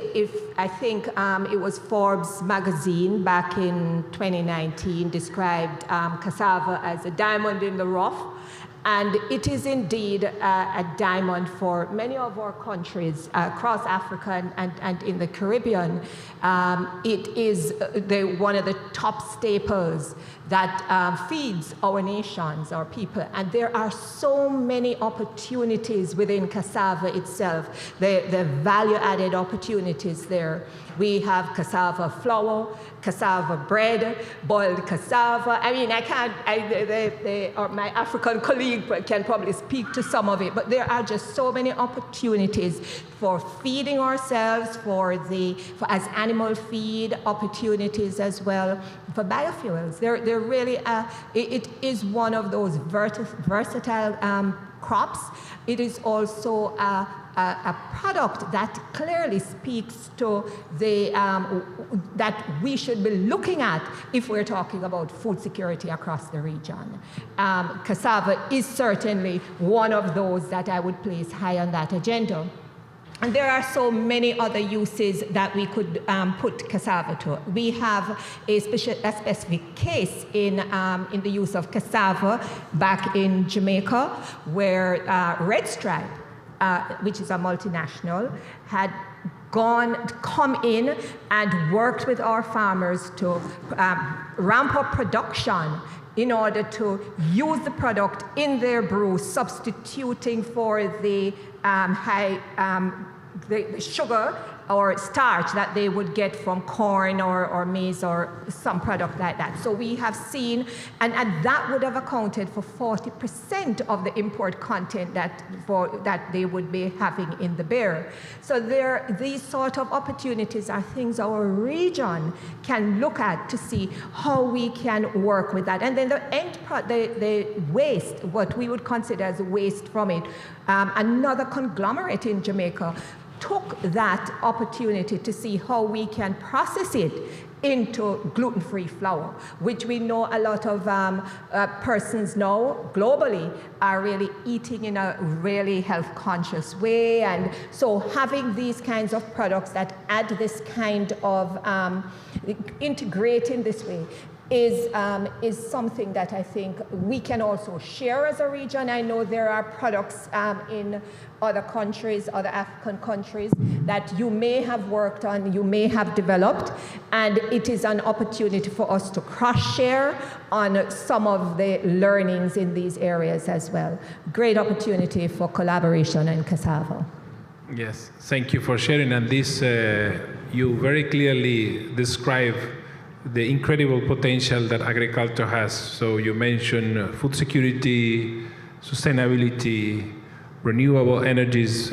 I think it was Forbes magazine back in 2019 described cassava as a diamond in the rough. And it is indeed a diamond for many of our countries across Africa and in the Caribbean. It is one of the top staples that feeds our nations, our people. And there are so many opportunities within cassava itself, the value-added opportunities there. We have cassava flour, cassava bread, boiled cassava. I mean, my African colleague can probably speak to some of it, but there are just so many opportunities for feeding ourselves, as animal feed, opportunities as well for biofuels. They're really, it is one of those versatile crops. It is also a product that clearly speaks to that we should be looking at if we're talking about food security across the region. Cassava is certainly one of those that I would place high on that agenda. And there are so many other uses that we could put cassava to. We have a specific case in the use of cassava back in Jamaica, where Red Stripe, which is a multinational, had come in and worked with our farmers to ramp up production in order to use the product in their brew, substituting for the the sugar or starch that they would get from corn or maize or some product like that. So we have seen, and that would have accounted for 40% of the import content that they would be having in the beer. So these sort of opportunities are things our region can look at to see how we can work with that. And then the waste, what we would consider as waste from it, another conglomerate in Jamaica took that opportunity to see how we can process it into gluten-free flour, which we know a lot of persons now globally are really eating in a really health-conscious way. And so having these kinds of products that add this kind of integrating this way is something that I think we can also share as a region. I know there are products in other countries, other African countries, that you may have worked on, you may have developed, and it is an opportunity for us to cross-share on some of the learnings in these areas as well. Great opportunity for collaboration in cassava. Yes, thank you for sharing. And this, you very clearly describe the incredible potential that agriculture has. So you mentioned food security, sustainability, renewable energies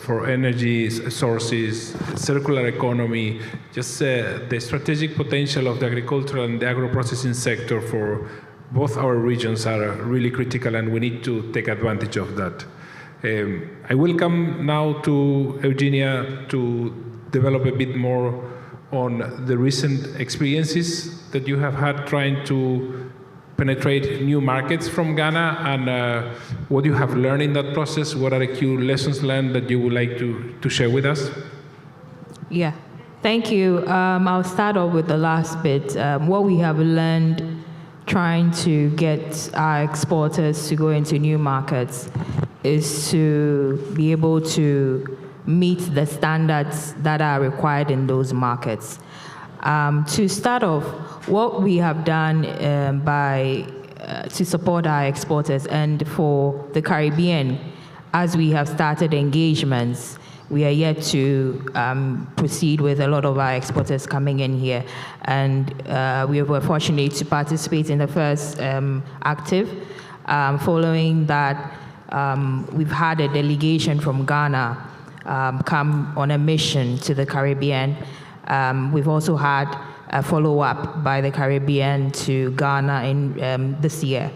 for energy sources, circular economy, just the strategic potential of the agricultural and the agro-processing sector for both our regions are really critical, and we need to take advantage of that. I will come now to Eugenia to develop a bit more on the recent experiences that you have had trying to penetrate new markets from Ghana, and what you have learned in that process. What are the key lessons learned that you would like to share with us? Yeah, thank you. I'll start off with the last bit. What we have learned trying to get our exporters to go into new markets is to be able to meet the standards that are required in those markets. To start off, what we have done to support our exporters, and for the Caribbean, as we have started engagements, we are yet to proceed with a lot of our exporters coming in here. And we were fortunate to participate in the first ACTIF. Following that, we've had a delegation from Ghana come on a mission to the Caribbean. We've also had a follow-up by the Caribbean to Ghana in this year.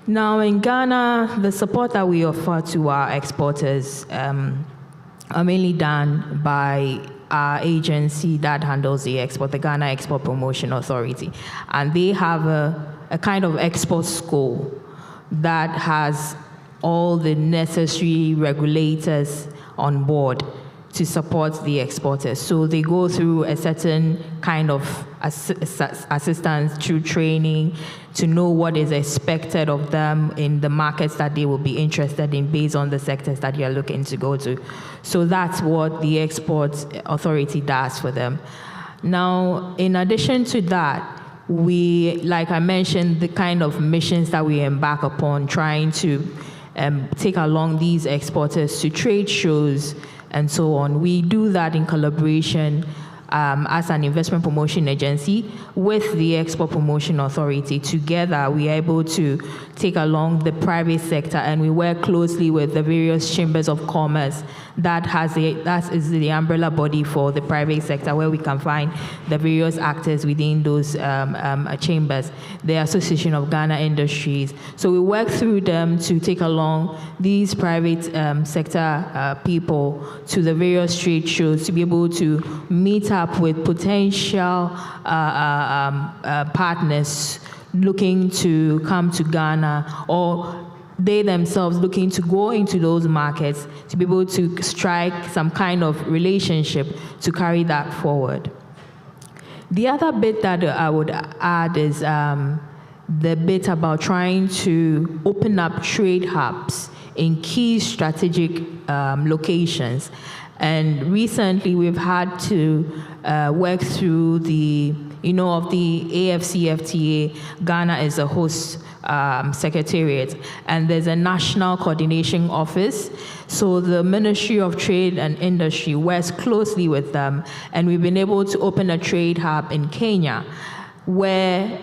Now in Ghana, the support that we offer to our exporters are mainly done by our agency that handles the export, the Ghana Export Promotion Authority. And they have a kind of export school that has all the necessary regulators on board to support the exporters. So they go through a certain kind of assistance through training to know what is expected of them in the markets that they will be interested in based on the sectors that you're looking to go to. So that's what the Export Authority does for them. Now, in addition to that, we, like I mentioned, the kind of missions that we embark upon, trying to take along these exporters to trade shows and so on. We do that in collaboration as an investment promotion agency with the Export Promotion Authority. Together, we are able to take along the private sector, and we work closely with the various chambers of commerce that is the umbrella body for the private sector, where we can find the various actors within those chambers, the Association of Ghana Industries. So we work through them to take along these private sector people to the various trade shows to be able to meet up with potential partners looking to come to Ghana, or they themselves looking to go into those markets to be able to strike some kind of relationship to carry that forward. The other bit that I would add is the bit about trying to open up trade hubs in key strategic locations. And recently we've had to work through of the AFCFTA. Ghana is a host secretariat, and there's a national coordination office. So the Ministry of Trade and Industry works closely with them, and we've been able to open a trade hub in Kenya where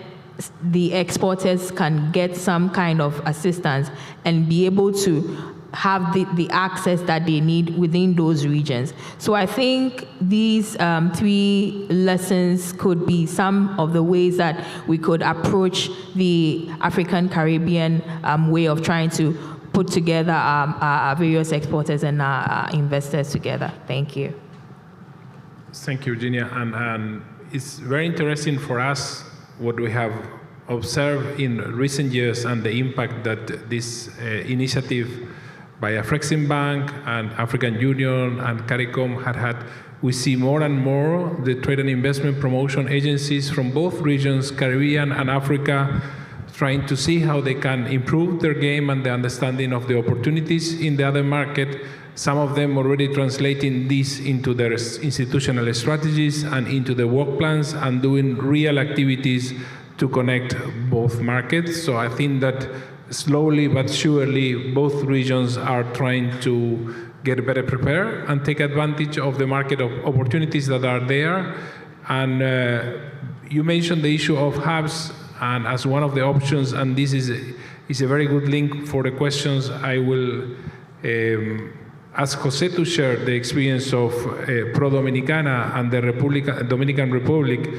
the exporters can get some kind of assistance and be able to have the access that they need within those regions. So I think these three lessons could be some of the ways that we could approach the African Caribbean way of trying to put together our various exporters and our investors together. Thank you. Thank you, Virginia. And it's very interesting for us what we have observed in recent years and the impact that this initiative by Afrexim Bank and African Union and CARICOM had. We see more and more the trade and investment promotion agencies from both regions, Caribbean and Africa, trying to see how they can improve their game and the understanding of the opportunities in the other market. Some of them already translating this into their institutional strategies and into the work plans and doing real activities to connect both markets. So I think that slowly but surely, both regions are trying to get better prepared and take advantage of the market of opportunities that are there. And you mentioned the issue of hubs and as one of the options, and this is a very good link for the questions. I will ask Jose to share the experience of Pro Dominicana and the Dominican Republic,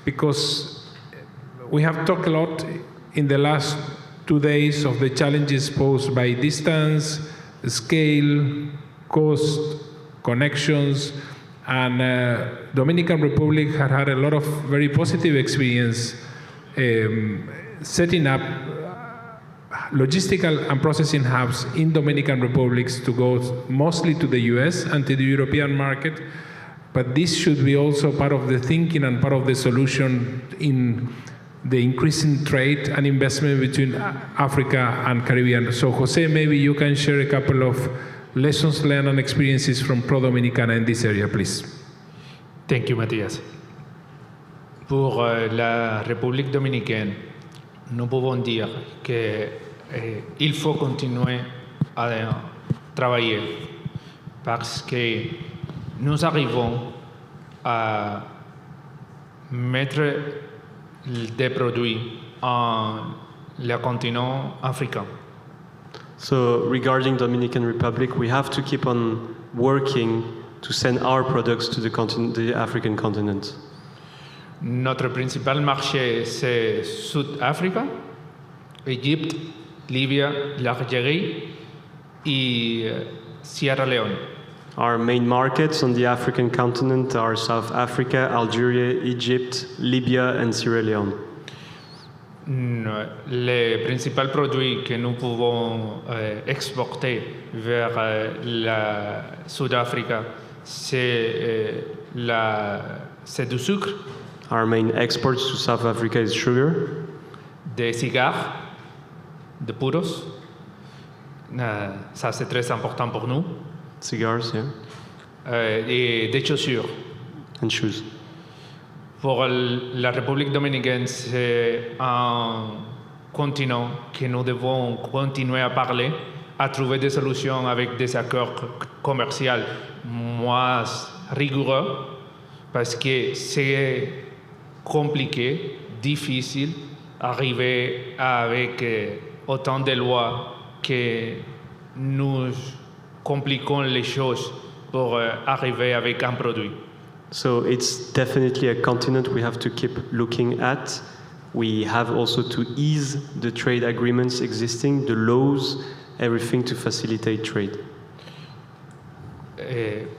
because we have talked a lot in the last 2 days of the challenges posed by distance, scale, cost, connections, and Dominican Republic had a lot of very positive experience setting up logistical and processing hubs in Dominican Republics to go mostly to the US and to the European market. But this should be also part of the thinking and part of the solution in the increasing trade and investment between Africa and Caribbean. So Jose, maybe you can share a couple of lessons learned and experiences from Pro Dominicana in this area, please. Thank you, Mathias. Pour la République dominicaine, nous pouvons dire qu'il faut continuer à travailler parce que nous arrivons à mettre des produits en le continent africain. So regarding Dominican Republic, we have to keep on working to send our products to the African continent. Notre principal marché, c'est Sud-Afrique, Égypte, Libye, l'Algérie et Sierra Leone. Our main markets on the African continent are South Africa, Algeria, Egypt, Libya, and Sierra Leone. Les principaux produits que nous pouvons exporter vers la Sud-Afrique, c'est du sucre. Our main exports to South Africa is sugar, des cigares, de puros. Ça, c'est très important pour nous. Cigars, yeah. Et des chaussures. And shoes. Pour la République dominicaine, c'est un continent que nous devons continuer à parler, à trouver des solutions avec des accords commerciaux moins rigoureux, parce que c'est compliqué, difficile, arriver avec autant de lois que nous compliquons les choses pour arriver avec un produit. So it's definitely a continent we have to keep looking at. We have also to ease the trade agreements existing, the laws, everything to facilitate trade.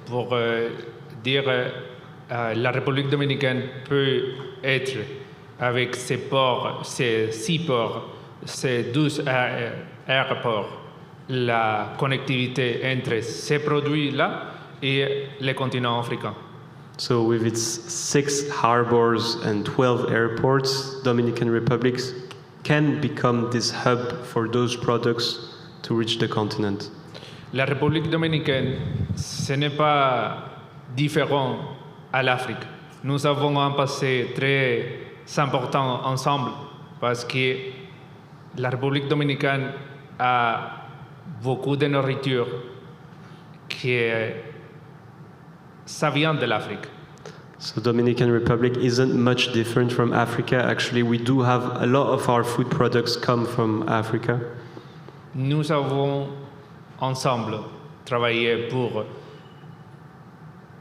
Pour dire, la République dominicaine peut être, avec ses ports, ses 6 ports, ses 12 aéroports, la connectivité entre ces produits-là et le continent africain. So with its 6 harbors and 12 airports, Dominican Republic can become this hub for those products to reach the continent. La République dominicaine, ce n'est pas différent à l'Afrique. Nous avons un passé très important ensemble parce que la République dominicaine a beaucoup de nourriture qui ça vient de l'Afrique. So Dominican Republic isn't much different from Africa. Actually, we do have a lot of our food products come from Africa. Nous avons ensemble travaillé pour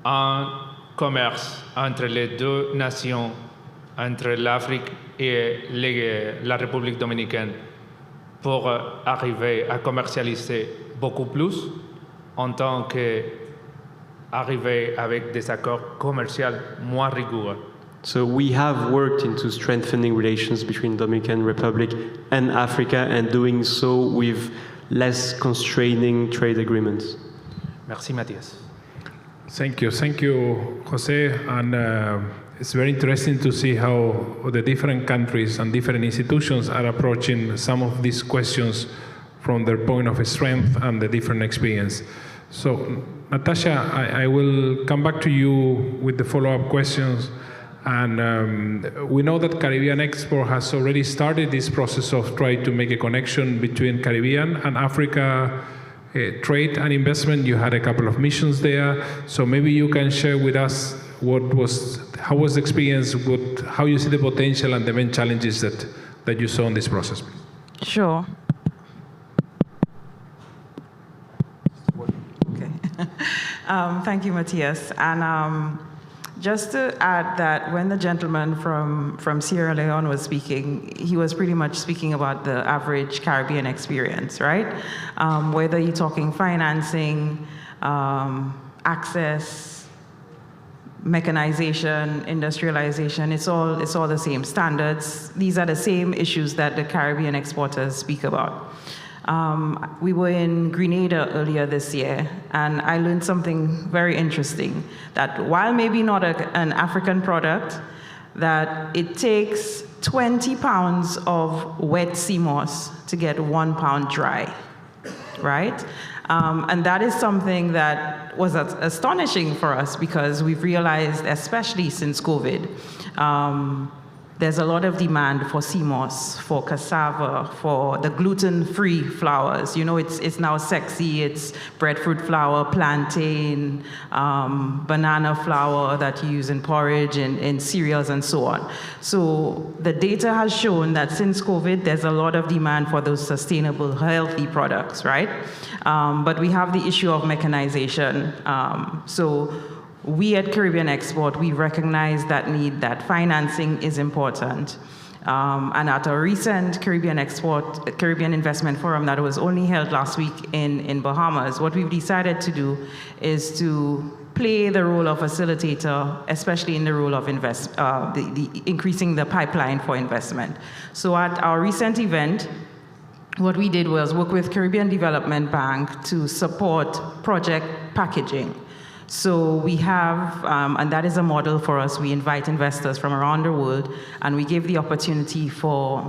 un commerce entre les deux nations, entre l'Afrique et la République dominicaine, pour arriver à commercialiser beaucoup plus en tant que arriver avec des accords commerciaux moins rigoureux. So we have worked into strengthening relations between Dominican Republic and Africa and doing so with less constraining trade agreements. Merci, Mathias. Thank you, Jose. And it's very interesting to see how the different countries and different institutions are approaching some of these questions from their point of strength and the different experience. So, Natasha, I will come back to you with the follow-up questions. And we know that Caribbean Export has already started this process of trying to make a connection between Caribbean and Africa trade and investment. You had a couple of missions there. So maybe you can share with us how was the experience, how you see the potential and the main challenges that you saw in this process. Sure. Thank you, Matthias. And just to add that when the gentleman from Sierra Leone was speaking, he was pretty much speaking about the average Caribbean experience, right? Whether you're talking financing, access, mechanization, industrialization, it's all the same standards. These are the same issues that the Caribbean exporters speak about. We were in Grenada earlier this year, and I learned something very interesting, that while maybe not an African product, that it takes 20 pounds of wet sea moss to get 1 pound dry, right? And that is something that was astonishing for us, because we've realized, especially since COVID, there's a lot of demand for sea moss, for cassava, for the gluten-free flours. You know, it's now sexy. It's breadfruit flour, plantain, banana flour that you use in porridge, in cereals, and so on. So the data has shown that since COVID, there's a lot of demand for those sustainable, healthy products, right? But we have the issue of mechanization. So we at Caribbean Export, we recognize that need, that financing is important. And at a recent Caribbean Investment Forum that was only held last week in Bahamas, what we've decided to do is to play the role of facilitator, especially in the role of increasing the pipeline for investment. So at our recent event, what we did was work with Caribbean Development Bank to support project packaging. So we have, and that is a model for us, we invite investors from around the world, and we give the opportunity for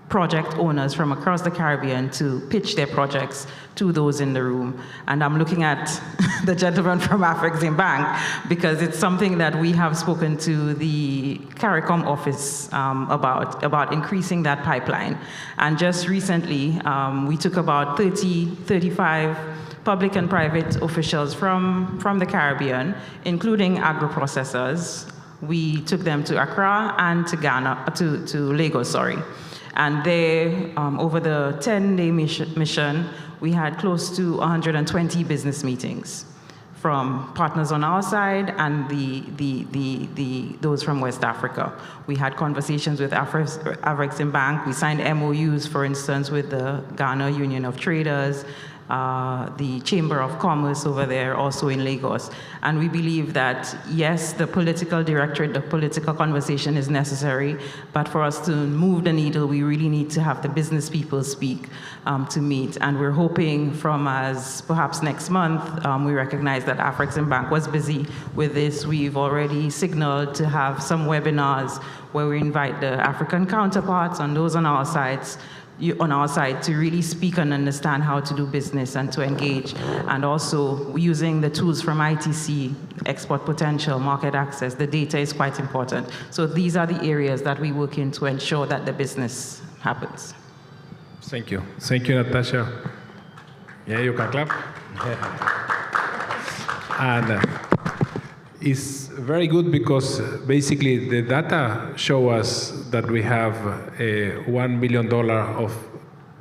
project owners from across the Caribbean to pitch their projects to those in the room. And I'm looking at the gentleman from Afrexim Bank, because it's something that we have spoken to the CARICOM office about increasing that pipeline. And just recently, we took about 35 public and private officials from the Caribbean, including agro-processors. We took them to Accra and to Ghana, to Lagos, sorry. And there, over the 10-day mission, we had close to 120 business meetings from partners on our side and those from West Africa. We had conversations with Afrexim Bank. We signed MOUs, for instance, with the Ghana Union of Traders, the Chamber of Commerce over there, also in Lagos. And we believe that, yes, the political directorate, the political conversation is necessary, but for us to move the needle, we really need to have the business people speak to meet. And we're hoping from as perhaps next month, we recognize that Afrexim Bank was busy with this. We've already signaled to have some webinars where we invite the African counterparts and those on our side to really speak and understand how to do business and to engage, and also using the tools from ITC, export potential, market access. The data is quite important. So these are the areas that we work in to ensure that the business happens. Thank you. Thank you, Natasha. Yeah, you can clap. And it's very good because basically the data show us that we have $1 billion of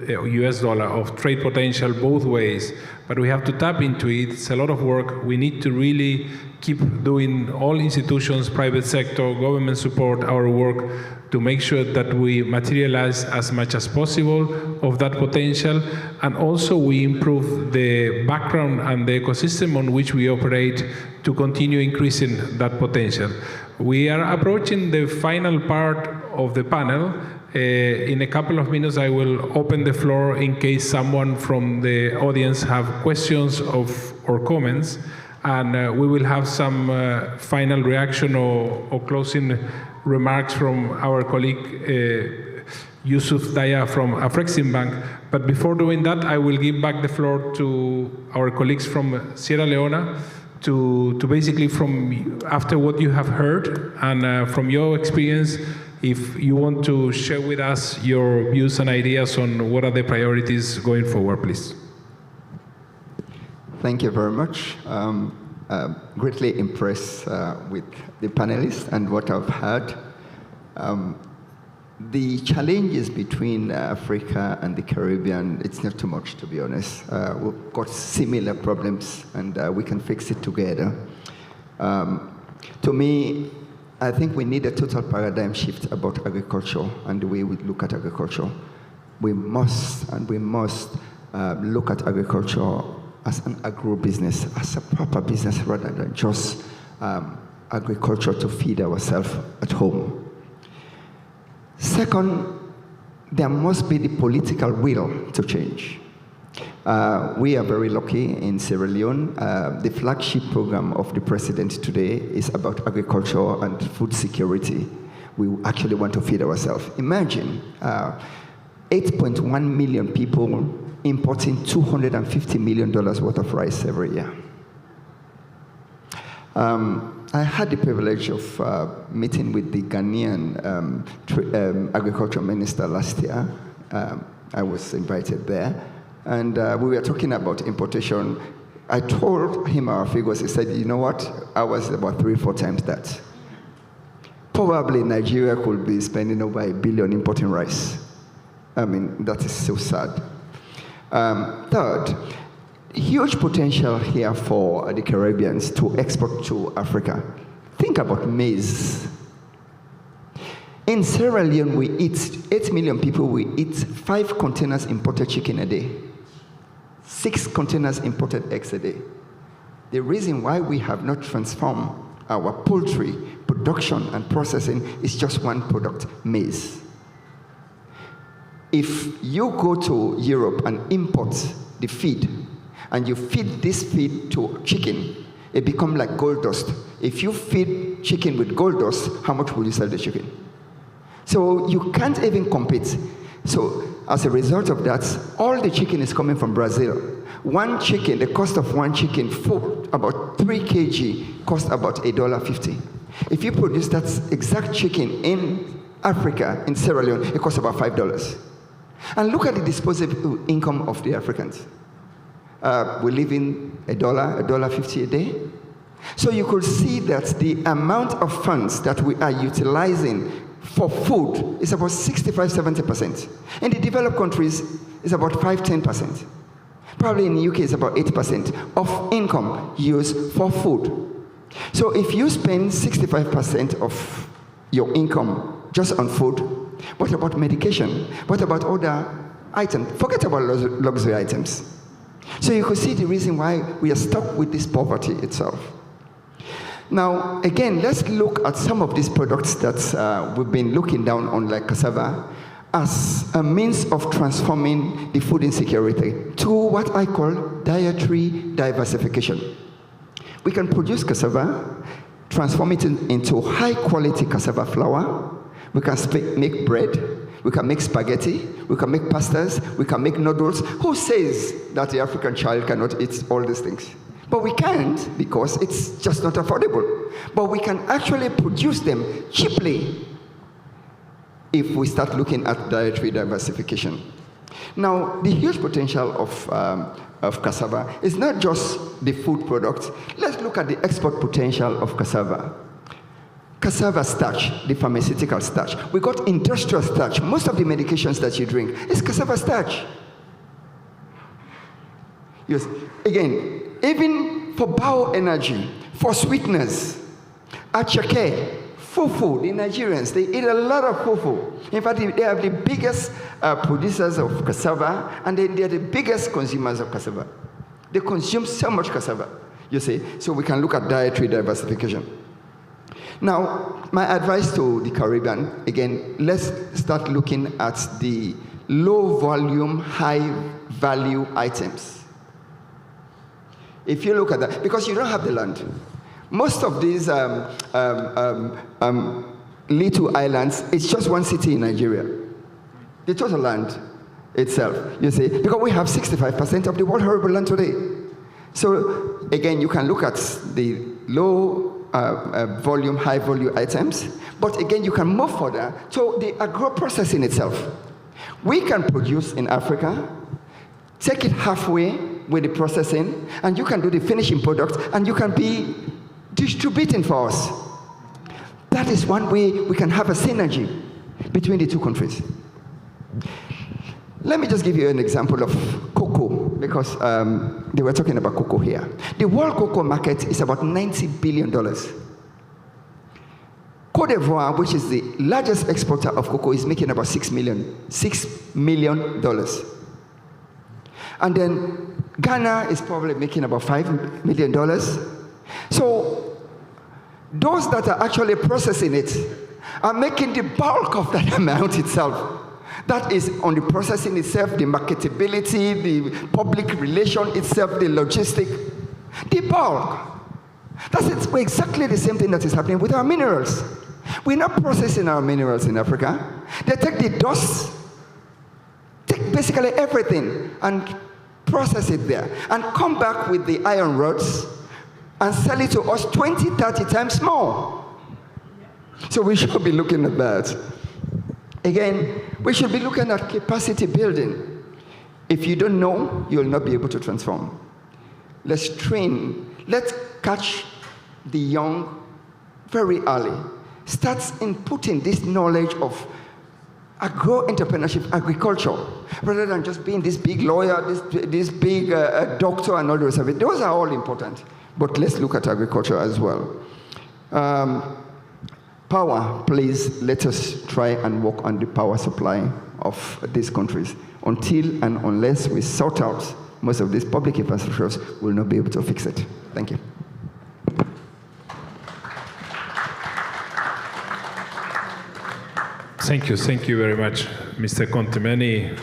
US dollar of trade potential both ways, but we have to tap into it. It's a lot of work. We need to really keep doing, all institutions, private sector, government support our work to make sure that we materialize as much as possible of that potential, and also we improve the background and the ecosystem on which we operate to continue increasing that potential. We are approaching the final part of the panel. In a couple of minutes, I will open the floor in case someone from the audience have questions or comments, and we will have some final reaction or closing remarks from our colleague Yusuf Daya from Afrexim Bank. But before doing that, I will give back the floor to our colleagues from Sierra Leone to basically, from after what you have heard and from your experience, if you want to share with us your views and ideas on what are the priorities going forward, please. Thank you very much. Greatly impressed with the panelists and what I've heard. The challenges between Africa and the Caribbean, it's not too much, to be honest. We've got similar problems, and we can fix it together. To me, I think we need a total paradigm shift about agriculture and the way we look at agriculture. We must look at agriculture as an agro-business, as a proper business rather than just agriculture to feed ourselves at home. Second, there must be the political will to change. We are very lucky in Sierra Leone. The flagship program of the president today is about agriculture and food security. We actually want to feed ourselves. Imagine 8.1 million people importing $250 million worth of rice every year. I had the privilege of meeting with the Ghanaian agriculture minister last year. I was invited there, and we were talking about importation. I told him our figures. He said, you know what, ours is about 3 or 4 times that. Probably Nigeria could be spending over $1 billion importing rice. I mean, that is so sad. Third, huge potential here for the Caribbeans to export to Africa. Think about maize. In Sierra Leone, we eat, 8 million people, we eat 5 containers imported chicken a day, 6 containers imported eggs a day. The reason why we have not transformed our poultry production and processing is just one product, maize. If you go to Europe and import the feed, and you feed this feed to chicken, it becomes like gold dust. If you feed chicken with gold dust, how much will you sell the chicken? So you can't even compete. So as a result of that, all the chicken is coming from Brazil. One chicken, the cost of one chicken, for about 3 kg, costs about $1.50. If you produce that exact chicken in Africa, in Sierra Leone, it costs about $5. And look at the disposable income of the Africans. We live in $1.50 a day. So you could see that the amount of funds that we are utilizing for food is about 65–70%. In the developed countries, it's about 5–10%. Probably in the UK, it's about 8% of income used for food. So if you spend 65% of your income just on food, what about medication? What about other items? Forget about luxury items. So you could see the reason why we are stuck with this poverty itself. Now, again, let's look at some of these products that we've been looking down on, like cassava, as a means of transforming the food insecurity to what I call dietary diversification. We can produce cassava, transform it into high-quality cassava flour. We can make bread. We can make spaghetti, we can make pastas, we can make noodles. Who says that the African child cannot eat all these things? But we can't because it's just not affordable. But we can actually produce them cheaply if we start looking at dietary diversification. Now, the huge potential of cassava is not just the food product. Let's look at the export potential of cassava. Cassava starch, the pharmaceutical starch. We got industrial starch. Most of the medications that you drink is cassava starch. Yes. Again, even for bioenergy, for sweeteners, achake, fufu, the Nigerians, they eat a lot of fufu. In fact, they are the biggest producers of cassava, and they are the biggest consumers of cassava. They consume so much cassava, you see. So we can look at dietary diversification. Now, my advice to the Caribbean, again, let's start looking at the low volume, high value items. If you look at that, because you don't have the land. Most of these little islands, it's just one city in Nigeria. The total land itself, you see, because we have 65% of the world arable land today. So again, you can look at the low volume, high volume items, but again, you can move further to the agro-processing itself. We can produce in Africa, take it halfway with the processing, and you can do the finishing product, and you can be distributing for us. That is one way we can have a synergy between the two countries. Let me just give you an example of cocoa, because they were talking about cocoa here. The world cocoa market is about $90 billion. Côte d'Ivoire, which is the largest exporter of cocoa, is making about $6 million. And then Ghana is probably making about $5 million. So those that are actually processing it are making the bulk of that amount itself. That is on the processing itself, the marketability, the public relation itself, the logistic, the bulk. That's exactly the same thing that is happening with our minerals. We're not processing our minerals in Africa. They take the dust, take basically everything and process it there, and come back with the iron rods and sell it to us 20, 30 times more. So we should be looking at that. Again, we should be looking at capacity building. If you don't know, you'll not be able to transform. Let's train. Let's catch the young very early. Start inputting this knowledge of agro-entrepreneurship, agriculture, rather than just being this big lawyer, this big doctor and all the rest of it. Those are all important. But let's look at agriculture as well. Power, please let us try and work on the power supply of these countries. Until and unless we sort out most of these public infrastructures, we'll not be able to fix it. Thank you. Thank you very much, Mr. Conte.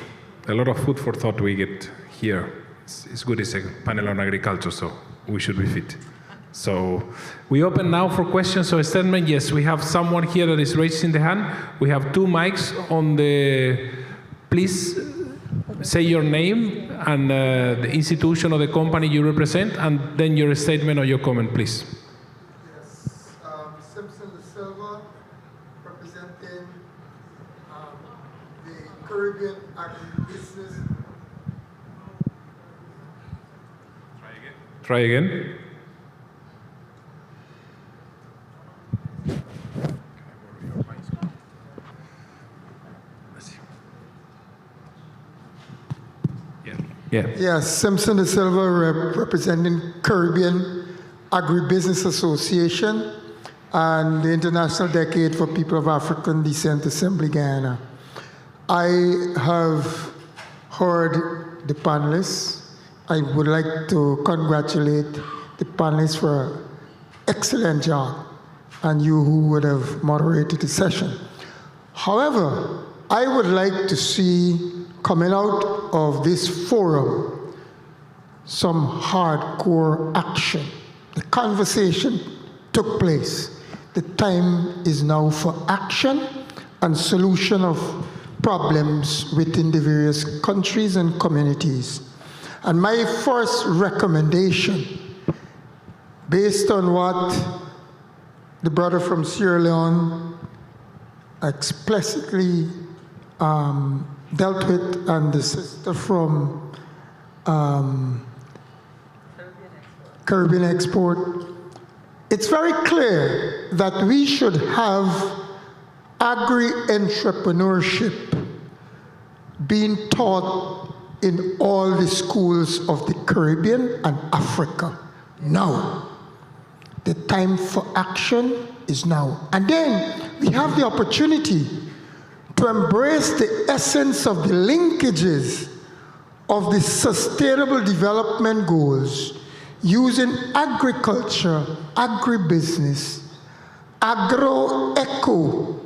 A lot of food for thought we get here. It's good, it's a panel on agriculture, so we should be fit. So we open now for questions or statement. Yes, we have someone here that is raising the hand. We have 2 mics on the, please say your name and the institution or the company you represent, and then your statement or your comment, please. Yes, Simpson De Silva, representing the Caribbean agribusiness. Try again. Yeah. Yes, Simpson De Silva, representing Caribbean Agribusiness Association and the International Decade for People of African Descent Assembly Guyana. I have heard the panelists. I would like to congratulate the panelists for an excellent job, and you who would have moderated the session. However, I would like to see coming out of this forum some hardcore action. The conversation took place. The time is now for action and solution of problems within the various countries and communities. And my first recommendation, based on what the brother from Sierra Leone explicitly dealt with, and the sister from Caribbean Export, it's very clear that we should have agri-entrepreneurship being taught in all the schools of the Caribbean and Africa now. The time for action is now. And then we have the opportunity to embrace the essence of the linkages of the Sustainable Development Goals using agriculture, agribusiness, agro-eco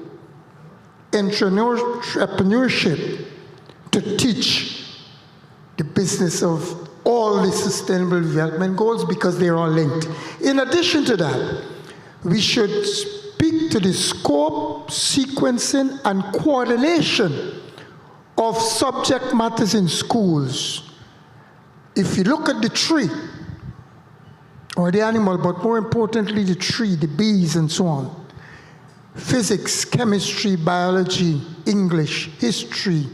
entrepreneurship to teach the business of all the Sustainable Development Goals, because they're all linked. In addition to that, we should speak to the scope, sequencing, and coordination of subject matters in schools. If you look at the tree, or the animal, but more importantly the tree, the bees and so on, physics, chemistry, biology, English, history,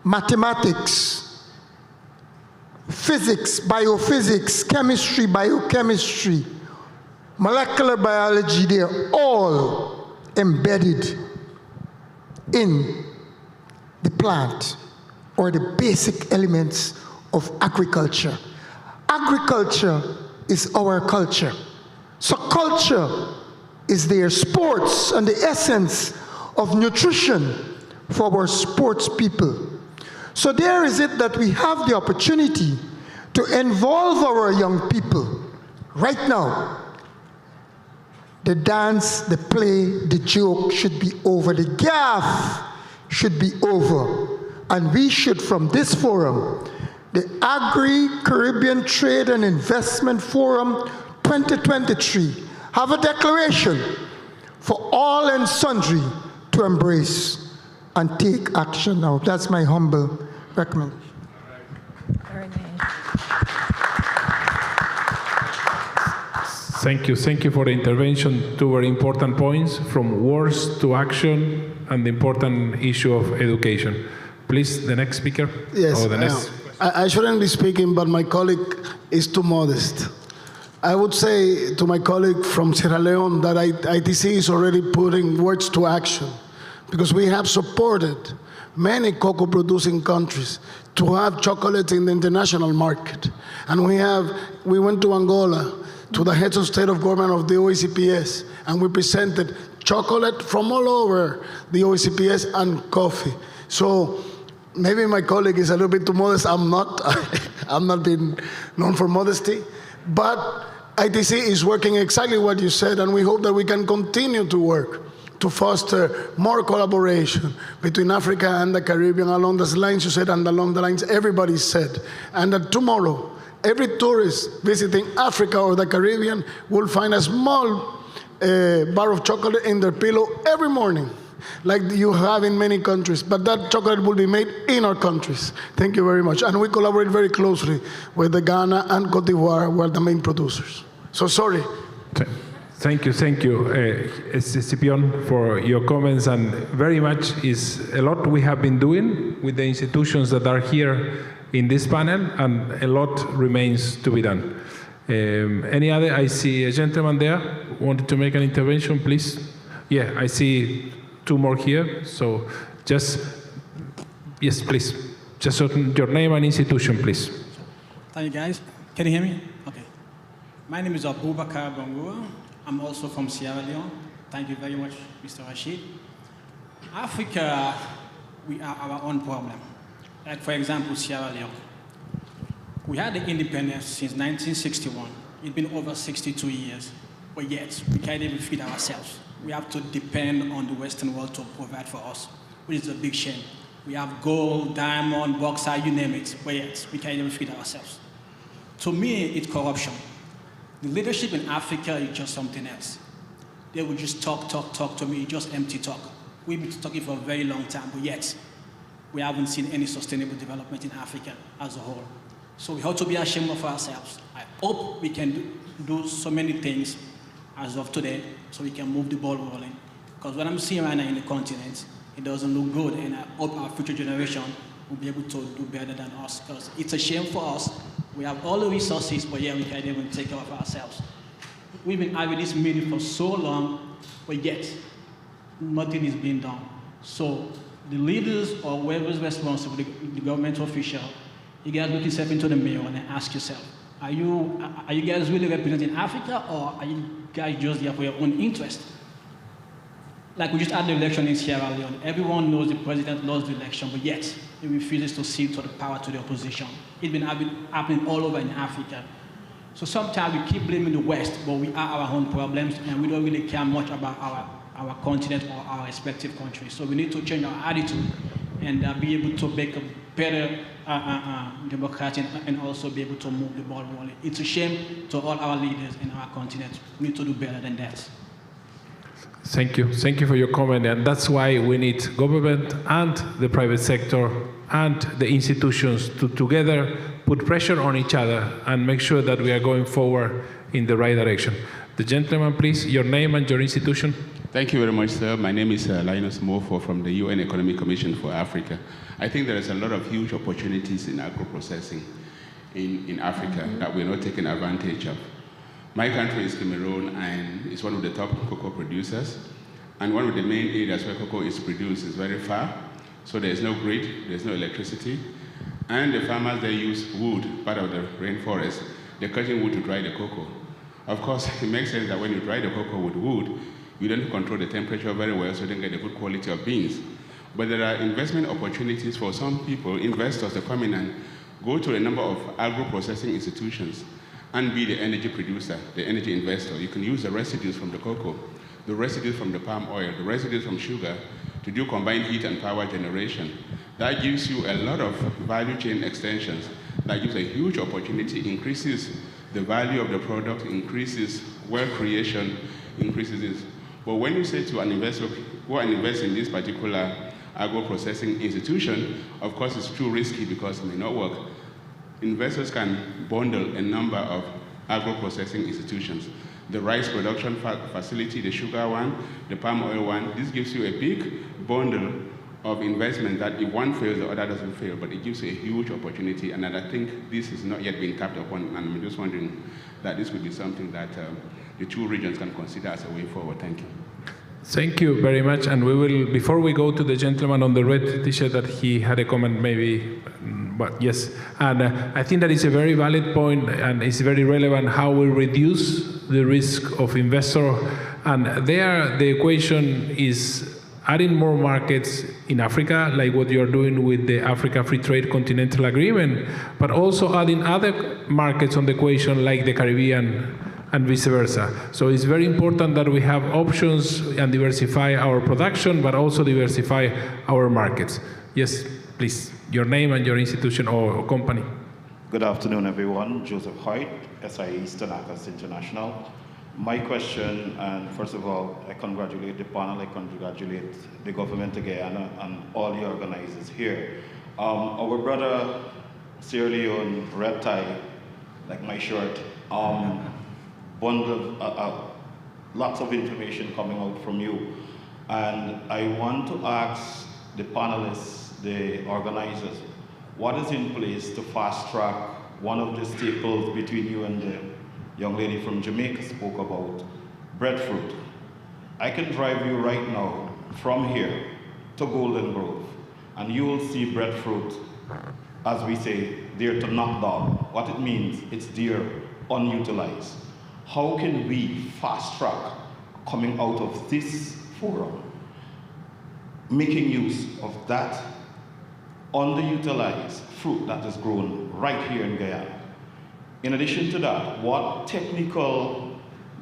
mathematics, physics, biophysics, chemistry, biochemistry, molecular biology, they're all embedded in the plant or the basic elements of agriculture. Agriculture is our culture. So culture is their sports and the essence of nutrition for our sports people. So there is it that we have the opportunity to involve our young people right now. The dance, the play, the joke should be over. The gaffe should be over. And we should, from this forum, the Agri-Caribbean Trade and Investment Forum 2023, have a declaration for all and sundry to embrace and take action now. That's my humble recommendation. Very nice. Thank you for the intervention. Two very important points, from words to action, and the important issue of education. Please, the next speaker. Yes, or the next. I shouldn't be speaking, but my colleague is too modest. I would say to my colleague from Sierra Leone that ITC is already putting words to action, because we have supported many cocoa-producing countries to have chocolate in the international market. And we went to Angola, to the heads of state of government of the OECPS, and we presented chocolate from all over the OECPS and coffee. So maybe my colleague is a little bit too modest. I'm not. I'm not being known for modesty. But ITC is working exactly what you said, and we hope that we can continue to work to foster more collaboration between Africa and the Caribbean along those lines you said and along the lines everybody said. And that tomorrow, every tourist visiting Africa or the Caribbean will find a small bar of chocolate in their pillow every morning, like you have in many countries. But that chocolate will be made in our countries. Thank you very much. And we collaborate very closely with the Ghana and Cote d'Ivoire, who are the main producers. So sorry. Thank you, Scipion, for your comments, and very much is a lot we have been doing with the institutions that are here in this panel, and a lot remains to be done. Any other? I see a gentleman there wanted to make an intervention, please. Yeah, I see two more here. So just, yes, please. Just your name and institution, please. Thank you, guys. Can you hear me? Okay. My name is Abubakar Bangura. I'm also from Sierra Leone. Thank you very much, Mr. Rashid. Africa, we are our own problem. Like, for example, Sierra Leone. We had the independence since 1961. It's been over 62 years, but yet we can't even feed ourselves. We have to depend on the Western world to provide for us, which is a big shame. We have gold, diamond, bauxite, you name it, but yet we can't even feed ourselves. To me, it's corruption. The leadership in Africa is just something else. They will just talk to me, just empty talk. We've been talking for a very long time, but yet we haven't seen any sustainable development in Africa as a whole. So we have to be ashamed of ourselves. I hope we can do so many things as of today so we can move the ball rolling. Because what I'm seeing right now in the continent, it doesn't look good, and I hope our future generation will be able to do better than us, because it's a shame for us. We have all the resources, but yeah, we can't even take care of ourselves. We've been having this meeting for so long, but yet nothing is being done. So the leaders or whoever is responsible, the government official, you guys look yourself into the mirror and ask yourself, are you guys really representing Africa, or are you guys just there for your own interest? Like, we just had the election in Sierra Leone. Everyone knows the president lost the election, but yet he refuses to cede to the power to the opposition. It's been happening all over in Africa. So sometimes we keep blaming the West, but we are our own problems, and we don't really care much about our continent or our respective countries. So we need to change our attitude and be able to make a better democracy, and also be able to move the ball rolling. It's a shame to all our leaders in our continent. We need to do better than that. Thank you for your comment, and that's why we need government and the private sector and the institutions to together put pressure on each other and make sure that we are going forward in the right direction. The gentleman, please, your name and your institution. Thank you very much, sir. My name is Linus Mofo from the UN Economic Commission for Africa. I think there is a lot of huge opportunities in agro-processing in Africa that we're not taking advantage of. My country is Cameroon, and it's one of the top cocoa producers. And one of the main areas where cocoa is produced is very far. So there's no grid, there's no electricity. And the farmers, they use wood, part of the rainforest. They're cutting wood to dry the cocoa. Of course, it makes sense that when you dry the cocoa with wood, you don't control the temperature very well, so you don't get a good quality of beans. But there are investment opportunities for some people, investors, to come in and go to a number of agro-processing institutions and be the energy producer, the energy investor. You can use the residues from the cocoa, the residues from the palm oil, the residues from sugar to do combined heat and power generation. That gives you a lot of value chain extensions. That gives a huge opportunity, increases the value of the product, increases wealth creation, increases this. But when you say to an investor, go and invest in this particular agro-processing institution, of course it's too risky because it may not work. Investors can bundle a number of agro-processing institutions. The rice production facility, the sugar one, the palm oil one, this gives you a big bundle of investment that if one fails, the other doesn't fail, but it gives you a huge opportunity, and I think this has not yet been tapped upon, and I'm just wondering that this would be something that the two regions can consider as a way forward. Thank you. Thank you very much, and we will, before we go to the gentleman on the red t-shirt that he had a comment maybe, but yes, and I think that is a very valid point, and it's very relevant how we reduce the risk of investor, and there the equation is adding more markets in Africa, like what you're doing with the Africa Free Trade Continental Agreement, but also adding other markets on the equation, like the Caribbean and vice versa. So it's very important that we have options and diversify our production, but also diversify our markets. Yes, please, your name and your institution or company. Good afternoon, everyone. Joseph Hoyt, SIE Eastern Access International. My question, and first of all, I congratulate the panel, I congratulate the government of Guyana and all the organizers here. Our brother, Sierra Leone, red tie, like my shirt, bundled lots of information coming out from you. And I want to ask the panelists, the organizers, what is in place to fast track one of the staples between you and the young lady from Jamaica spoke about, breadfruit. I can drive you right now from here to Golden Grove, and you will see breadfruit, as we say, there to knock down. What it means, it's there unutilized. How can we fast track coming out of this forum, making use of that underutilized fruit that is grown right here in Guyana? In addition to that, what technical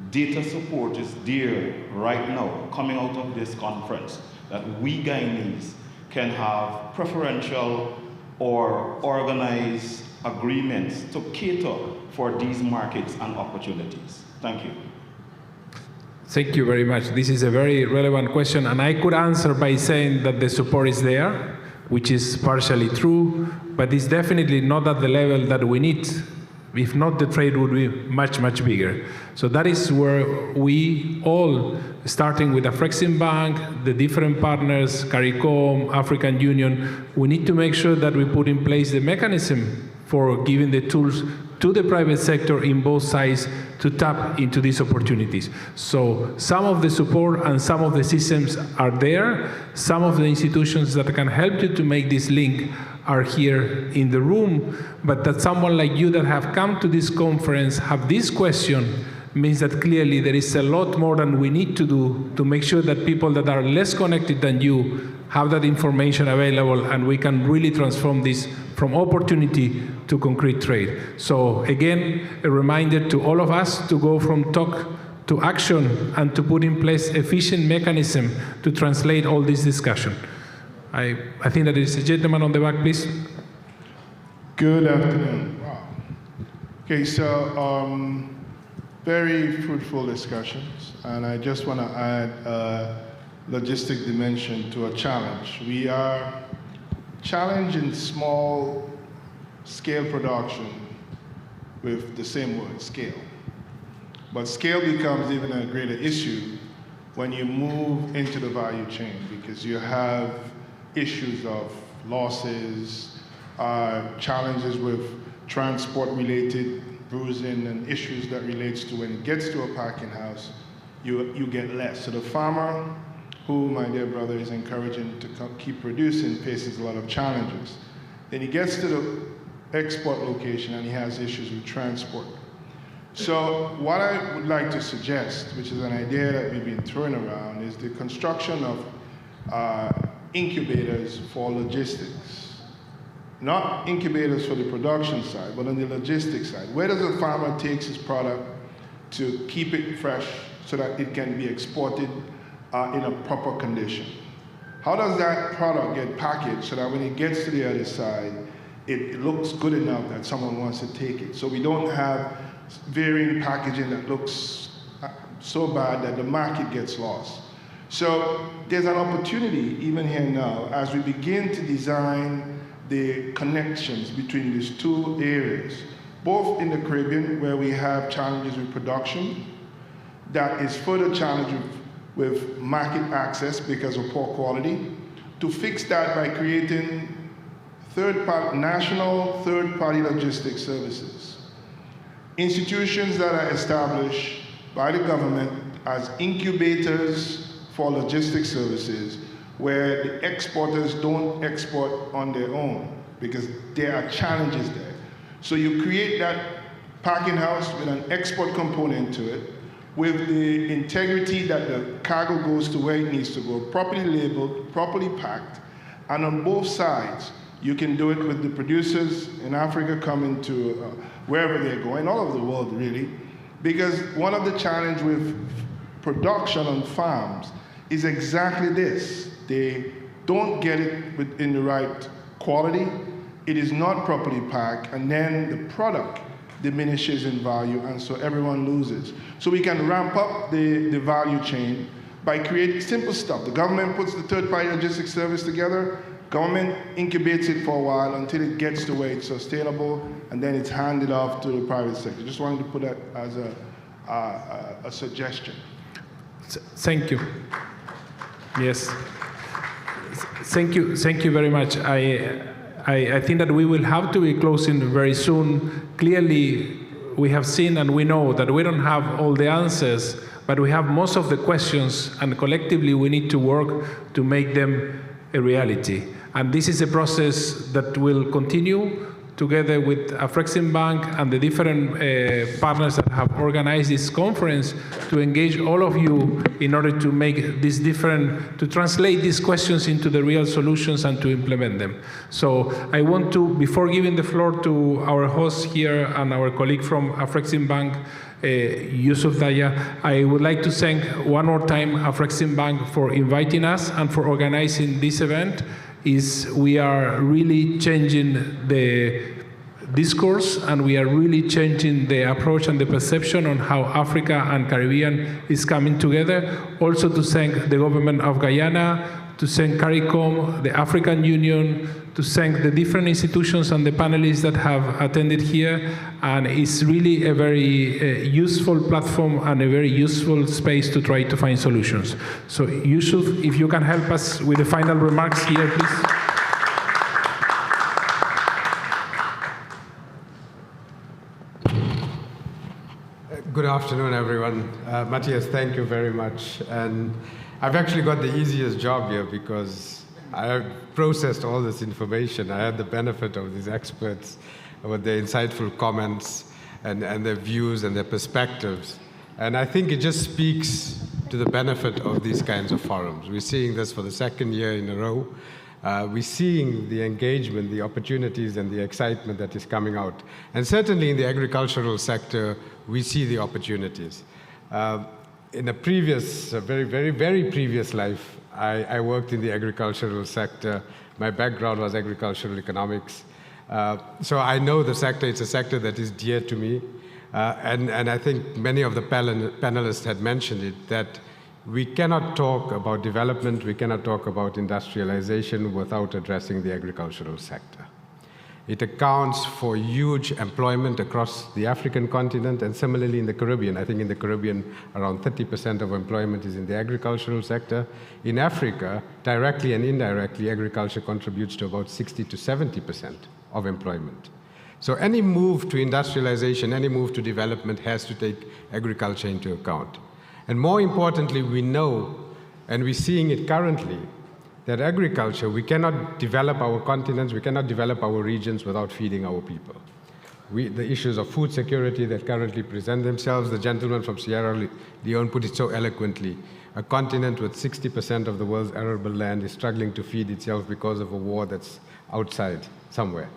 data support is there right now coming out of this conference that we Guyanese can have preferential or organized agreements to cater for these markets and opportunities? Thank you. Thank you very much. This is a very relevant question, and I could answer by saying that the support is there, which is partially true, but it's definitely not at the level that we need. If not, the trade would be much, much bigger. So that is where we all, starting with the Afrexim Bank, the different partners, CARICOM, African Union, we need to make sure that we put in place the mechanism for giving the tools to the private sector in both sides to tap into these opportunities. So some of the support and some of the systems are there. Some of the institutions that can help you to make this link are here in the room, but that someone like you that have come to this conference have this question means that clearly there is a lot more than we need to do to make sure that people that are less connected than you have that information available, and we can really transform this from opportunity to concrete trade. So again, a reminder to all of us to go from talk to action and to put in place efficient mechanism to translate all this discussion. I think that there is a gentleman on the back, please. Good afternoon. Wow. Okay, so very fruitful discussions, and I just want to add a logistic dimension to a challenge. We are challenged in small scale production with the same word, scale. But scale becomes even a greater issue when you move into the value chain, because you have issues of losses, challenges with transport-related bruising, and issues that relates to when it gets to a packing house, you get less. So the farmer, who my dear brother is encouraging to keep producing, faces a lot of challenges. Then he gets to the export location and he has issues with transport. So what I would like to suggest, which is an idea that we've been throwing around, is the construction of incubators for logistics. not incubators for the production side, but on the logistics side. Where does a farmer take his product to keep it fresh so that it can be exported in a proper condition? How does that product get packaged so that when it gets to the other side, it looks good enough that someone wants to take it? So we don't have varying packaging that looks so bad that the market gets lost. So there's an opportunity even here now as we begin to design the connections between these two areas, both in the Caribbean where we have challenges with production, that is further challenged with market access because of poor quality, to fix that by creating national third-party logistics services. Institutions that are established by the government as incubators for logistics services where the exporters don't export on their own because there are challenges there. So you create that packing house with an export component to it, with the integrity that the cargo goes to where it needs to go, properly labeled, properly packed, and on both sides, you can do it with the producers in Africa coming to wherever they're going, all over the world really, because one of the challenges with production on farms is exactly this. They don't get it in the right quality, it is not properly packed, and then the product diminishes in value, and so everyone loses. So we can ramp up the value chain by creating simple stuff. The government puts the third-party logistics service together, government incubates it for a while until it gets to where it's sustainable, and then it's handed off to the private sector. Just wanted to put that as a suggestion. Thank you. Yes. Thank you very much. I think that we will have to be closing very soon. Clearly, we have seen and we know that we don't have all the answers, but we have most of the questions, and collectively we need to work to make them a reality. And this is a process that will continue together with Afreximbank and the different partners that have organized this conference to engage all of you in order to make this different, to translate these questions into the real solutions and to implement them. So I want to, before giving the floor to our host here and our colleague from Afreximbank, Yusuf Daya, I would like to thank one more time Afreximbank for inviting us and for organizing this event. We are really changing the discourse, and we are really changing the approach and the perception on how Africa and Caribbean is coming together. Also to thank the government of Guyana, to thank CARICOM, the African Union, to thank the different institutions and the panelists that have attended here. And it's really a very useful platform and a very useful space to try to find solutions. So Yusuf, if you can help us with the final remarks here, please. Good afternoon, everyone. Matthias, thank you very much. And I've actually got the easiest job here because I have processed all this information. I had the benefit of these experts with their insightful comments and their views and their perspectives. And I think it just speaks to the benefit of these kinds of forums. We're seeing this for the second year in a row. We're seeing the engagement, the opportunities, and the excitement that is coming out. And certainly in the agricultural sector, we see the opportunities. In a previous, very previous life, I worked in the agricultural sector. My background was agricultural economics. So I know the sector. It's a sector that is dear to me. And I think many of the panelists had mentioned it, that we cannot talk about development, we cannot talk about industrialization without addressing the agricultural sector. It accounts for huge employment across the African continent and similarly in the Caribbean. I think in the Caribbean, around 30% of employment is in the agricultural sector. In Africa, directly and indirectly, agriculture contributes to about 60 to 70% of employment. So any move to industrialization, any move to development has to take agriculture into account. And more importantly, we know, and we're seeing it currently, that agriculture, we cannot develop our continents, we cannot develop our regions without feeding our people. The issues of food security that currently present themselves, the gentleman from Sierra Leone put it so eloquently. A continent with 60% of the world's arable land is struggling to feed itself because of a war that's outside somewhere.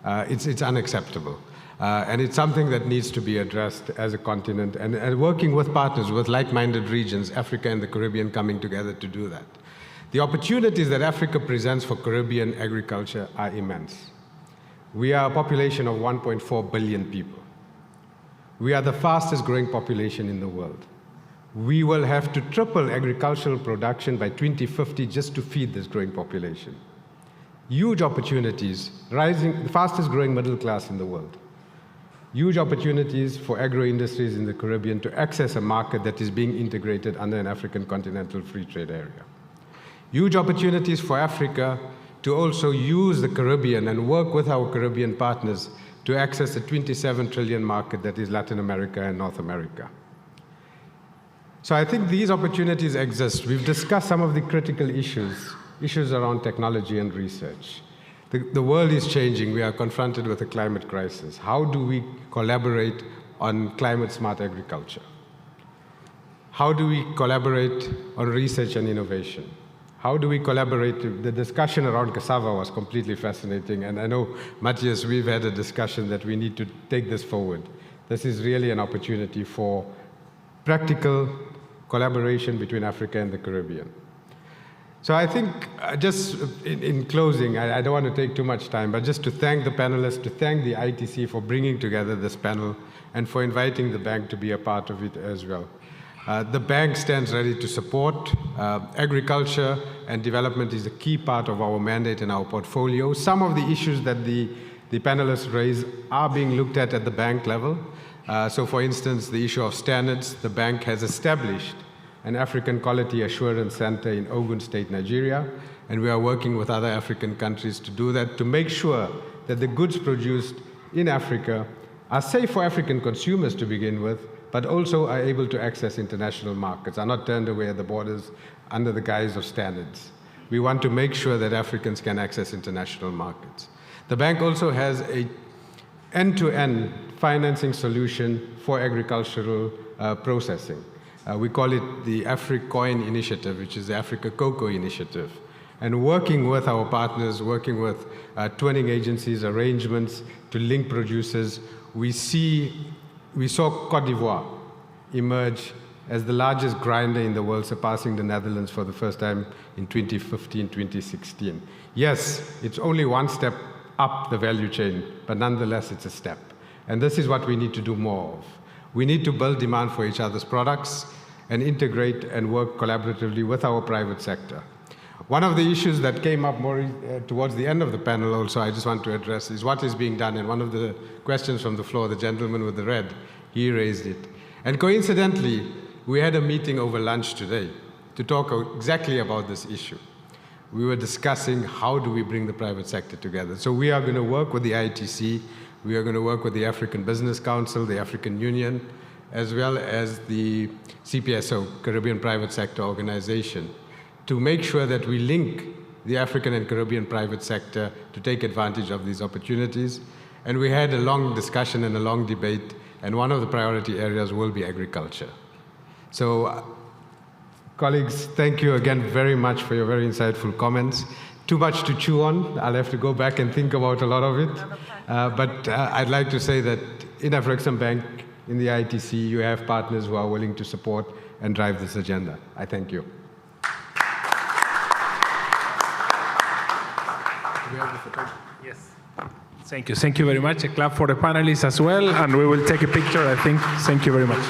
It's unacceptable. And it's something that needs to be addressed as a continent and working with partners, with like-minded regions, Africa and the Caribbean coming together to do that. The opportunities that Africa presents for Caribbean agriculture are immense. We are a population of 1.4 billion people. We are the fastest growing population in the world. We will have to triple agricultural production by 2050 just to feed this growing population. Huge opportunities, rising, the fastest growing middle class in the world. Huge opportunities for agro-industries in the Caribbean to access a market that is being integrated under an African continental free trade area. Huge opportunities for Africa to also use the Caribbean and work with our Caribbean partners to access the 27 trillion market that is Latin America and North America. So I think these opportunities exist. We've discussed some of the critical issues around technology and research. The world is changing. We are confronted with a climate crisis. How do we collaborate on climate-smart agriculture? How do we collaborate on research and innovation? How do we collaborate? The discussion around cassava was completely fascinating. And I know, Matthias, we've had a discussion that we need to take this forward. This is really an opportunity for practical collaboration between Africa and the Caribbean. So I think, just in closing, I don't want to take too much time, but just to thank the panelists, to thank the ITC for bringing together this panel and for inviting the bank to be a part of it as well. The bank stands ready to support. Agriculture and development is a key part of our mandate and our portfolio. Some of the issues that the panelists raise are being looked at the bank level. So for instance, the issue of standards, the bank has established an African Quality Assurance Center in Ogun State, Nigeria, and we are working with other African countries to do that, to make sure that the goods produced in Africa are safe for African consumers to begin with, but also are able to access international markets, are not turned away at the borders under the guise of standards. We want to make sure that Africans can access international markets. The bank also has an end-to-end financing solution for agricultural processing. We call it the AfriCoin Initiative, which is the Africa Cocoa Initiative. And working with our partners, working with twinning agencies, arrangements to link producers, we saw Cote d'Ivoire emerge as the largest grinder in the world, surpassing the Netherlands for the first time in 2015, 2016. Yes, it's only one step up the value chain, but nonetheless, it's a step. And this is what we need to do more of. We need to build demand for each other's products and integrate and work collaboratively with our private sector. One of the issues that came up more towards the end of the panel also, I just want to address, is what is being done. And one of the questions from the floor, the gentleman with the red, he raised it. And coincidentally, we had a meeting over lunch today to talk exactly about this issue. We were discussing how do we bring the private sector together. So we are going to work with the ITC, we are going to work with the African Business Council, the African Union, as well as the CPSO, Caribbean Private Sector Organization, to make sure that we link the African and Caribbean private sector to take advantage of these opportunities. And we had a long discussion and a long debate, and one of the priority areas will be agriculture. So, colleagues, thank you again very much for your very insightful comments. Too much to chew on. I'll have to go back and think about a lot of it. But I'd like to say that in Afreximbank, in the ITC, you have partners who are willing to support and drive this agenda. I thank you. Yes. Thank you. Thank you very much. A clap for the panelists as well, and we will take a picture, I think. Thank you very much.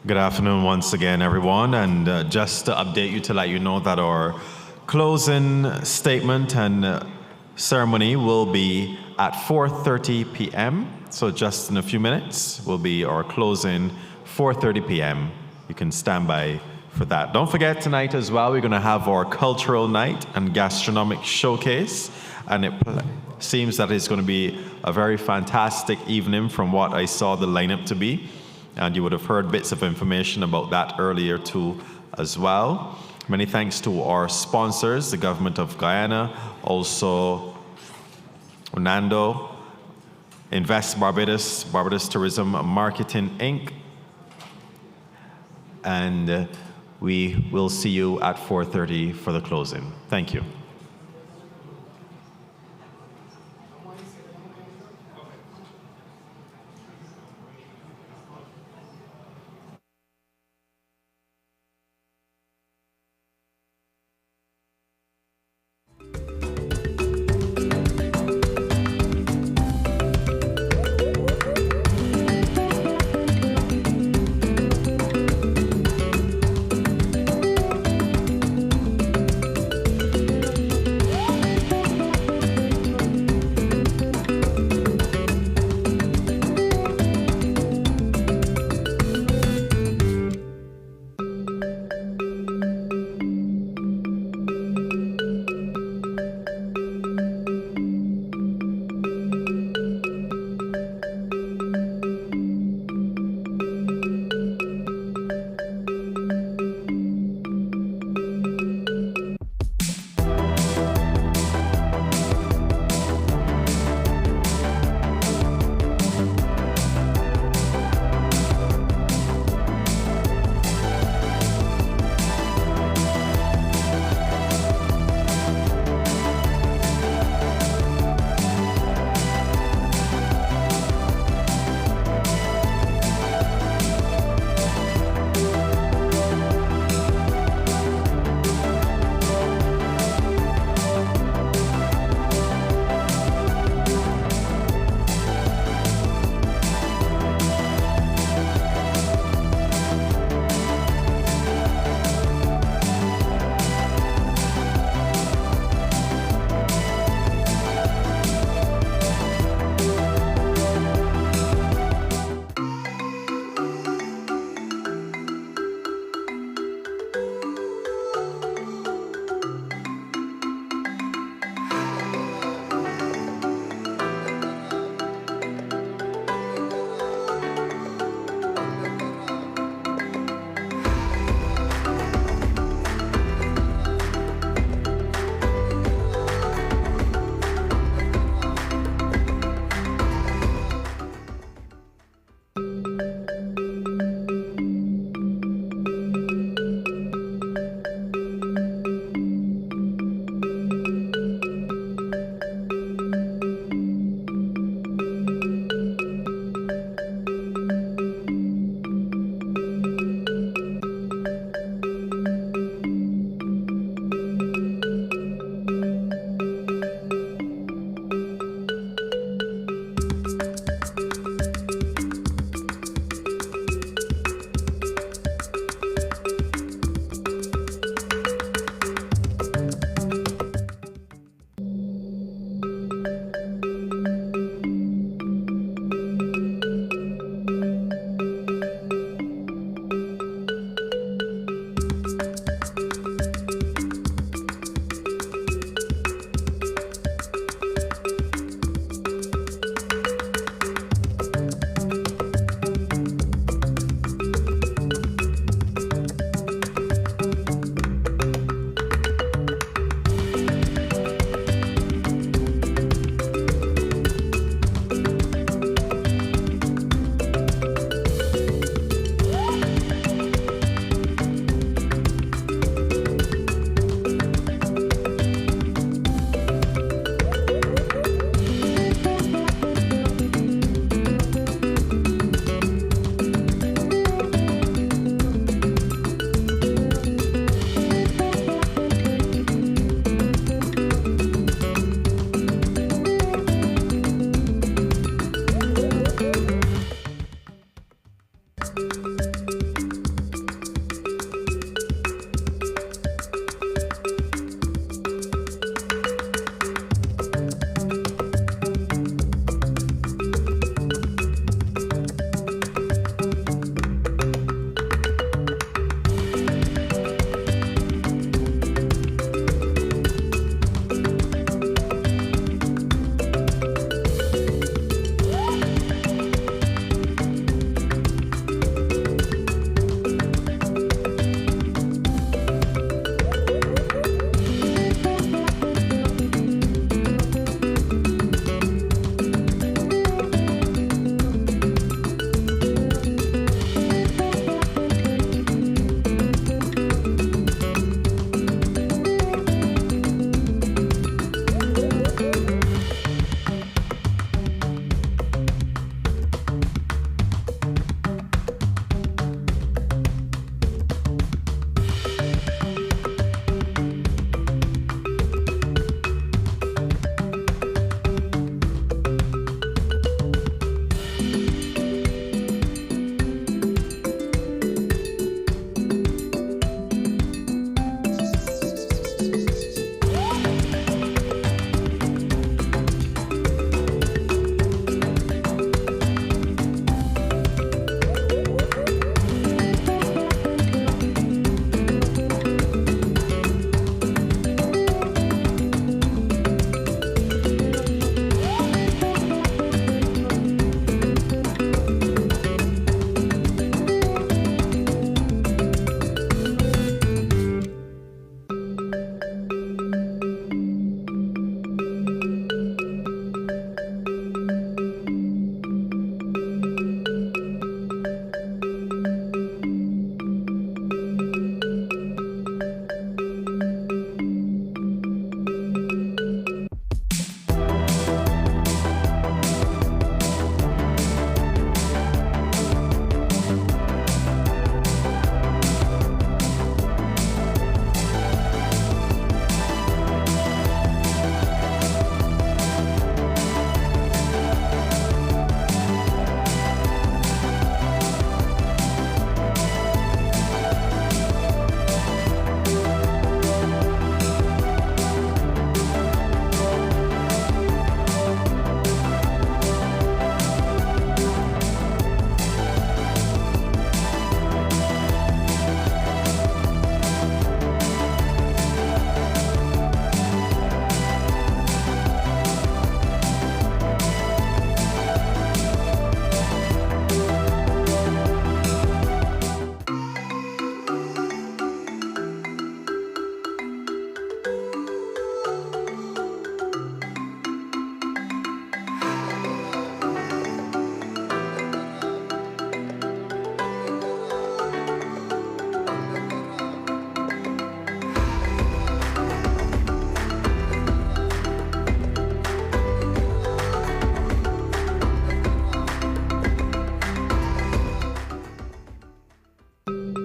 Good afternoon once again, everyone. And just to update you, to let you know that our closing statement and ceremony will be at 4:30 p.m. So just in a few minutes will be our closing, 4:30 p.m. You can stand by for that. Don't forget tonight as well, we're going to have our cultural night and gastronomic showcase. And it seems that it's going to be a very fantastic evening from what I saw the lineup to be. And you would have heard bits of information about that earlier too as well. Many thanks to our sponsors, the government of Guyana, also Unando, Invest Barbados, Barbados Tourism Marketing Inc. And we will see you at 4:30 for the closing. Thank you.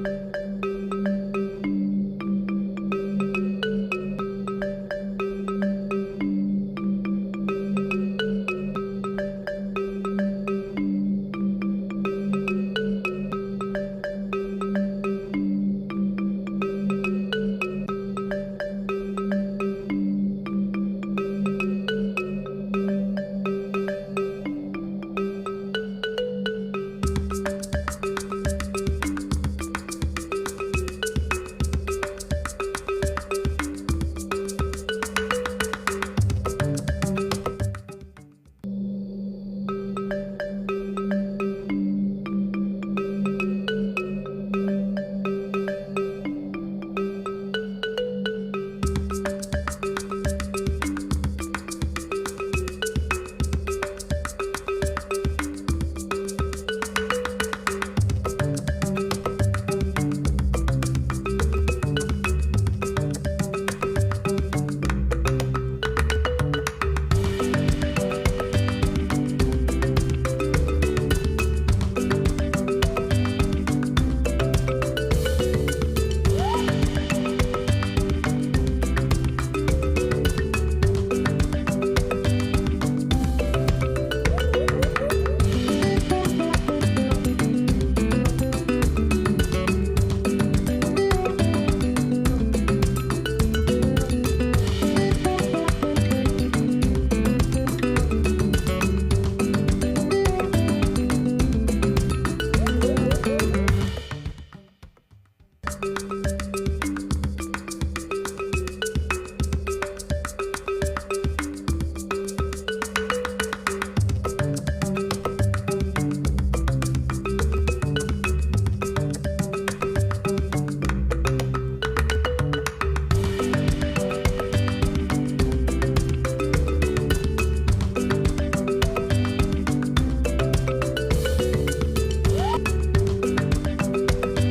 you.